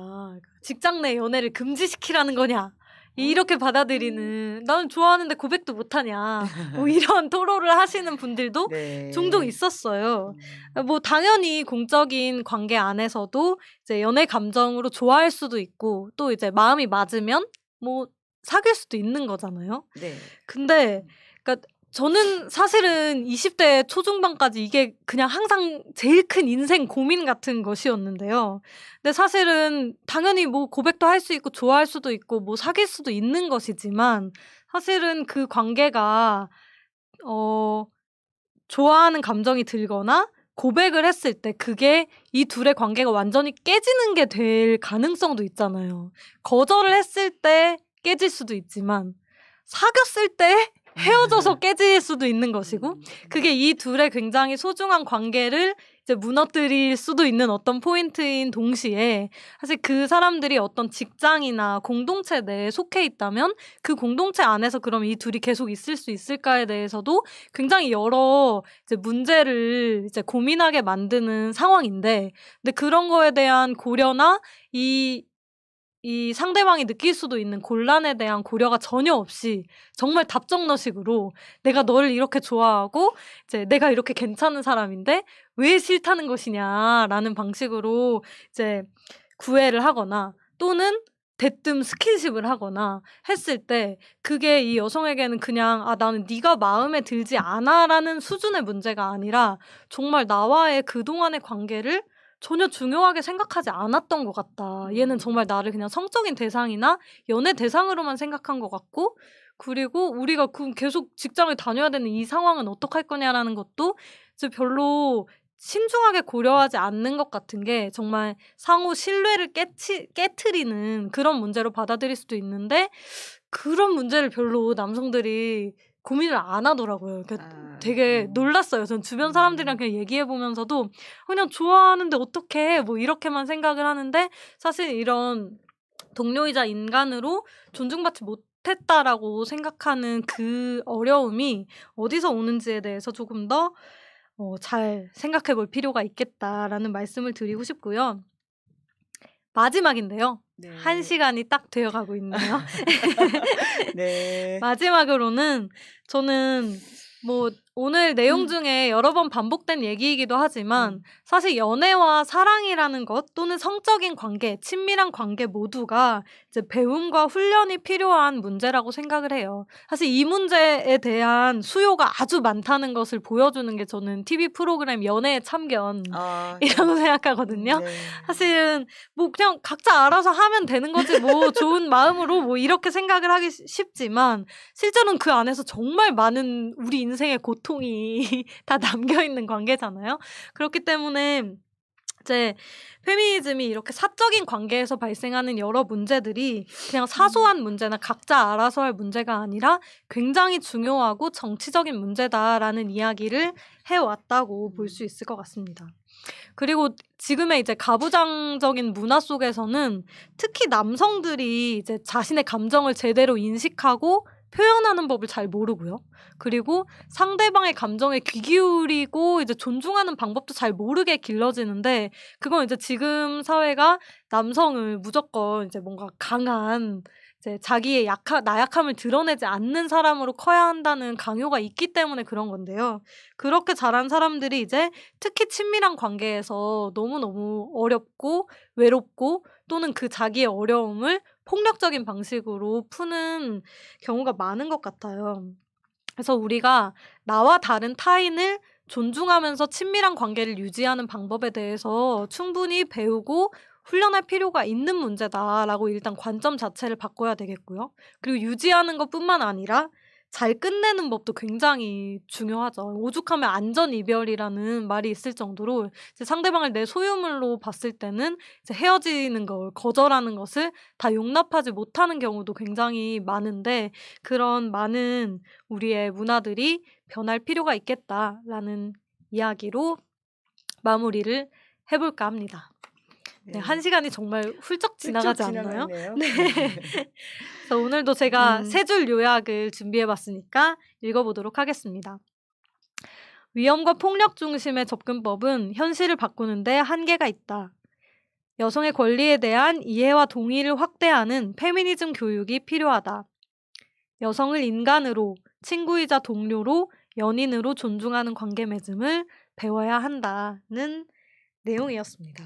직장 내 연애를 금지시키라는 거냐, 이렇게 음. 받아들이는 "나는 좋아하는데 고백도 못 하냐." 뭐 이런 토로를 하시는 분들도 종종 네. 있었어요. 음. 뭐 당연히 공적인 관계 안에서도 이제 연애 감정으로 좋아할 수도 있고 또 이제 마음이 맞으면 뭐 사귈 수도 있는 거잖아요. 네. 근데 그러니까 저는 사실은 20대 초중반까지 이게 그냥 항상 제일 큰 인생 고민 같은 것이었는데요. 근데 사실은 당연히 뭐 고백도 할 수 있고 좋아할 수도 있고 뭐 사귈 수도 있는 것이지만 사실은 그 관계가 어 좋아하는 감정이 들거나 고백을 했을 때 그게 이 둘의 관계가 완전히 깨지는 게 될 가능성도 있잖아요. 거절을 했을 때 깨질 수도 있지만 사귀었을 때 헤어져서 깨질 수도 있는 것이고 음. 그게 이 둘의 굉장히 소중한 관계를 이제 무너뜨릴 수도 있는 어떤 포인트인 동시에 사실 그 사람들이 어떤 직장이나 공동체 내에 속해 있다면 그 공동체 안에서 그럼 이 둘이 계속 있을 수 있을까에 대해서도 굉장히 여러 이제 문제를 이제 고민하게 만드는 상황인데 근데 그런 거에 대한 고려나 이 상대방이 느낄 수도 있는 곤란에 대한 고려가 전혀 없이 정말 답정너식으로 '내가 너를 이렇게 좋아하고 이제 내가 이렇게 괜찮은 사람인데 왜 싫다는 것이냐.'라는 방식으로 이제 구애를 하거나 또는 대뜸 스킨십을 하거나 했을 때 그게 이 여성에게는 그냥 '아 나는 네가 마음에 들지 않아.'라는 수준의 문제가 아니라 정말 '나와의 그동안의 관계를 전혀 중요하게 생각하지 않았던 것 같다. 얘는 정말 음. 나를 그냥 성적인 대상이나 연애 대상으로만 생각한 것 같고 그리고 우리가 그럼 계속 직장을 다녀야 되는 이 상황은 어떡할 거냐.'라는 것도 이제 별로 신중하게 고려하지 않는 것 같은 게 정말 상호 신뢰를 깨트리는 그런 문제로 받아들일 수도 있는데 그런 문제를 별로 남성들이 고민을 안 하더라고요. 그러니까 되게 네. 놀랐어요. 전 주변 사람들이랑 음. 그냥 얘기해 보면서도 "그냥 좋아하는데 어떡해." 뭐 이렇게만 생각을 하는데 사실 이런 동료이자 인간으로 존중받지 못했다라고 생각하는 그 어려움이 어디서 오는지에 대해서 조금 더 잘 생각해 볼 필요가 있겠다라는 말씀을 드리고 싶고요. 마지막인데요. 1 네. 시간이 딱 되어 가고 있네요. 네. 마지막으로는 저는 뭐 오늘 내용 중에 여러 번 반복된 얘기이기도 하지만 음. 사실 연애와 사랑이라는 것 또는 성적인 관계, 친밀한 관계 모두가 이제 배움과 훈련이 필요한 문제라고 생각을 해요. 사실 이 문제에 대한 수요가 아주 많다는 것을 보여주는 게 저는 TV 프로그램 연애의 참견이라고 아 네. 생각하거든요. 네. 사실은 뭐 그냥 각자 알아서 하면 되는 거지 뭐 좋은 마음으로 뭐 이렇게 생각을 하기 쉽지만 실제로는 그 안에서 정말 많은 우리 인생의 고통이 다 담겨 있는 관계잖아요. 그렇기 때문에 이제 페미니즘이 이렇게 사적인 관계에서 발생하는 여러 문제들이 그냥 사소한 문제나 각자 알아서 할 문제가 아니라 굉장히 중요하고 정치적인 문제다라는 이야기를 해왔다고 볼 수 있을 것 같습니다. 그리고 지금의 이제 가부장적인 문화 속에서는 특히 남성들이 이제 자신의 감정을 제대로 인식하고 표현하는 법을 잘 모르고요. 그리고 상대방의 감정에 귀 기울이고 이제 존중하는 방법도 잘 모르게 길러지는데 그건 이제 지금 사회가 남성을 무조건 이제 뭔가 강한 이제 자기의 나약함을 드러내지 않는 사람으로 커야 한다는 강요가 있기 때문에 그런 건데요. 그렇게 자란 사람들이 이제 특히 친밀한 관계에서 너무너무 어렵고 외롭고 또는 그 자기의 어려움을 폭력적인 방식으로 푸는 경우가 많은 것 같아요. 그래서 우리가 나와 다른 타인을 존중하면서 친밀한 관계를 유지하는 방법에 대해서 충분히 배우고 훈련할 필요가 있는 문제다라고 일단 관점 자체를 바꿔야 되겠고요. 그리고 유지하는 것뿐만 아니라 잘 끝내는 법도 굉장히 중요하죠. 오죽하면 안전이별이라는 말이 있을 정도로 이제 상대방을 내 소유물로 봤을 때는 이제 헤어지는 걸 거절하는 것을 다 용납하지 못하는 경우도 굉장히 많은데 그런 많은 우리의 문화들이 변할 필요가 있겠다라는 이야기로 마무리를 해 볼까 합니다. 네, 네. 1 시간이 정말 훌쩍 훌쩍 지나가지 않나요? 지나갔네요. 네. 그래서 오늘도 제가 음. 3줄 요약을 준비해 봤으니까 읽어 보도록 하겠습니다. 위험과 폭력 중심의 접근법은 현실을 바꾸는 데 한계가 있다. 여성의 권리에 대한 이해와 동의를 확대하는 페미니즘 교육이 필요하다. 여성을 인간으로, 친구이자 동료로, 연인으로 존중하는 관계 맺음을 배워야 한다는 내용이었습니다.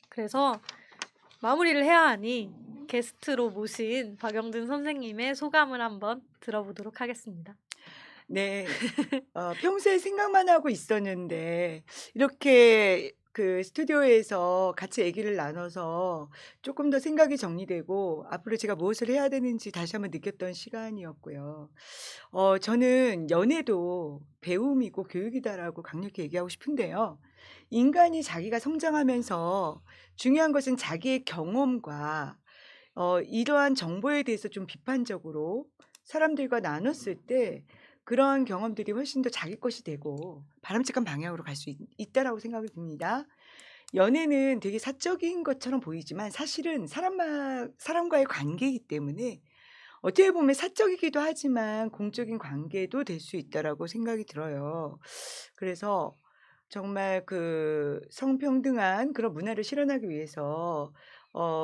그래서 마무리를 해야 하니 게스트로 모신 박영든 선생님의 소감을 한번 들어보도록 하겠습니다. 네. 평소에 생각만 하고 있었는데 이렇게 그 스튜디오에서 같이 얘기를 나눠서 조금 더 생각이 정리되고 앞으로 제가 무엇을 해야 되는지 다시 한번 느꼈던 시간이었고요. 저는 연애도 배움이고 교육이다라고 강력히 얘기하고 싶은데요. 인간이 자기가 성장하면서 중요한 것은 자기의 경험과 이러한 정보에 대해서 좀 비판적으로 사람들과 나눴을 때 그러한 경험들이 훨씬 더 자기 것이 되고 바람직한 방향으로 갈 수 있다라고 생각이 듭니다. 연애는 되게 사적인 것처럼 보이지만 사실은 사람과의 관계이기 때문에 어떻게 보면 사적이기도 하지만 공적인 관계도 될 수 있다라고 생각이 들어요. 그래서 정말 그 성평등한 그런 문화를 실현하기 위해서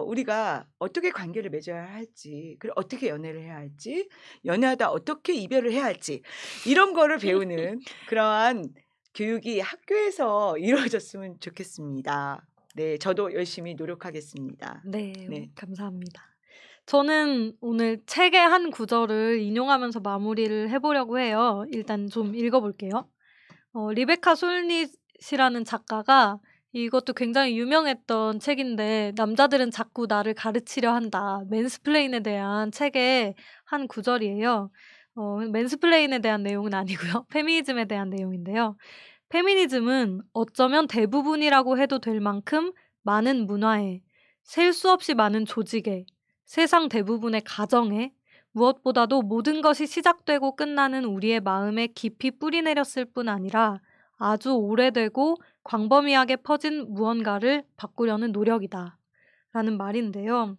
우리가 어떻게 관계를 맺어야 할지, 그리고 어떻게 연애를 해야 할지, 연애하다 어떻게 이별을 해야 할지 이런 거를 배우는 그러한 교육이 학교에서 이루어졌으면 좋겠습니다. 네, 저도 열심히 노력하겠습니다. 네. 네. 감사합니다. 저는 오늘 책의 한 구절을 인용하면서 마무리를 해 보려고 해요. 일단 좀 읽어 볼게요. 리베카 솔닛이라는 작가가 이것도 굉장히 유명했던 책인데 "남자들은 자꾸 나를 가르치려 한다." 맨스플레인에 대한 책의 한 구절이에요. 맨스플레인에 대한 내용은 아니고요. 페미니즘에 대한 내용인데요. "페미니즘은 어쩌면 대부분이라고 해도 될 만큼 많은 문화에, 셀 수 없이 많은 조직에, 세상 대부분의 가정에, 무엇보다도 모든 것이 시작되고 끝나는 우리의 마음에 깊이 뿌리내렸을 뿐 아니라 아주 오래되고 광범위하게 퍼진 무언가를 바꾸려는 노력이다." 라는 말인데요.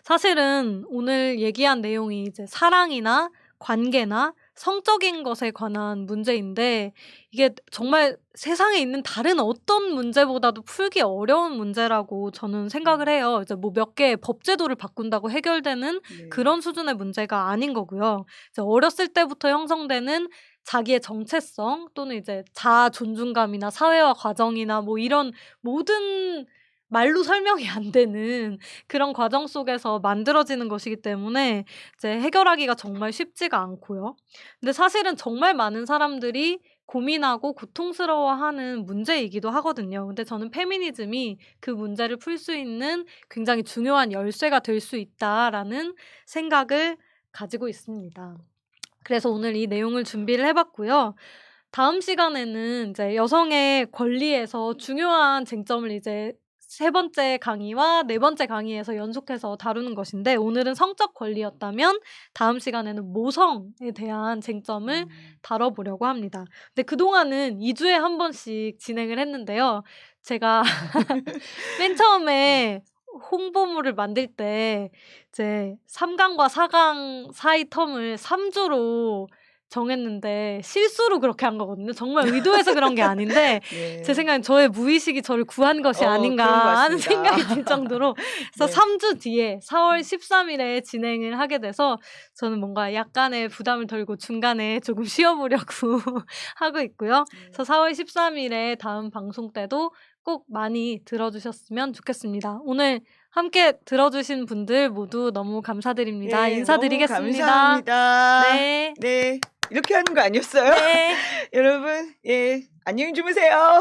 사실은 오늘 얘기한 내용이 이제 사랑이나 관계나 성적인 것에 관한 문제인데 이게 정말 세상에 있는 다른 어떤 문제보다도 풀기 어려운 문제라고 저는 생각을 해요. 이제 뭐 몇 개의 법제도를 바꾼다고 해결되는 네. 그런 수준의 문제가 아닌 거고요. 이제 어렸을 때부터 형성되는 자기의 정체성 또는 이제 자아 존중감이나 사회화 과정이나 뭐 이런 모든 말로 설명이 안 되는 그런 과정 속에서 만들어지는 것이기 때문에 이제 해결하기가 정말 쉽지가 않고요. 근데 사실은 정말 많은 사람들이 고민하고 고통스러워하는 문제이기도 하거든요. 근데 저는 페미니즘이 그 문제를 풀 수 있는 굉장히 중요한 열쇠가 될 수 있다라는 생각을 가지고 있습니다. 그래서 오늘 이 내용을 준비를 해 봤고요. 다음 시간에는 이제 여성의 권리에서 중요한 쟁점을 이제 세 번째 강의와 네 번째 강의에서 연속해서 다루는 것인데 오늘은 성적 권리였다면 다음 시간에는 모성에 대한 쟁점을 다뤄보려고 합니다. 근데 그동안은 2 주에 한 번씩 진행을 했는데요. 제가 맨 처음에 홍보물을 만들 때 이제 3 강과 4강 사이 텀을 3 주로 정했는데 실수로 그렇게 한 거거든요. 정말 의도해서 그런 게 아닌데 제 네. 생각엔 저의 무의식이 저를 구한 것이 그런 것 아닌가 하는 같습니다. 생각이 들 정도로 그래서 네. 3주 뒤에 4월 13 일에 진행을 하게 돼서 저는 뭔가 약간의 부담을 덜고 중간에 조금 쉬어 보려고 하고 있고요. 그래서 4월 13 일에 다음 방송 때도 꼭 많이 들어 주셨으면 좋겠습니다. 오늘 함께 들어 주신 분들 모두 너무 감사드립니다. 네. 너무 인사드리겠습니다. 감사합니다. 네. 네. 이렇게 하는 거 아니었어요? 네. 여러분, 예. 안녕히 주무세요.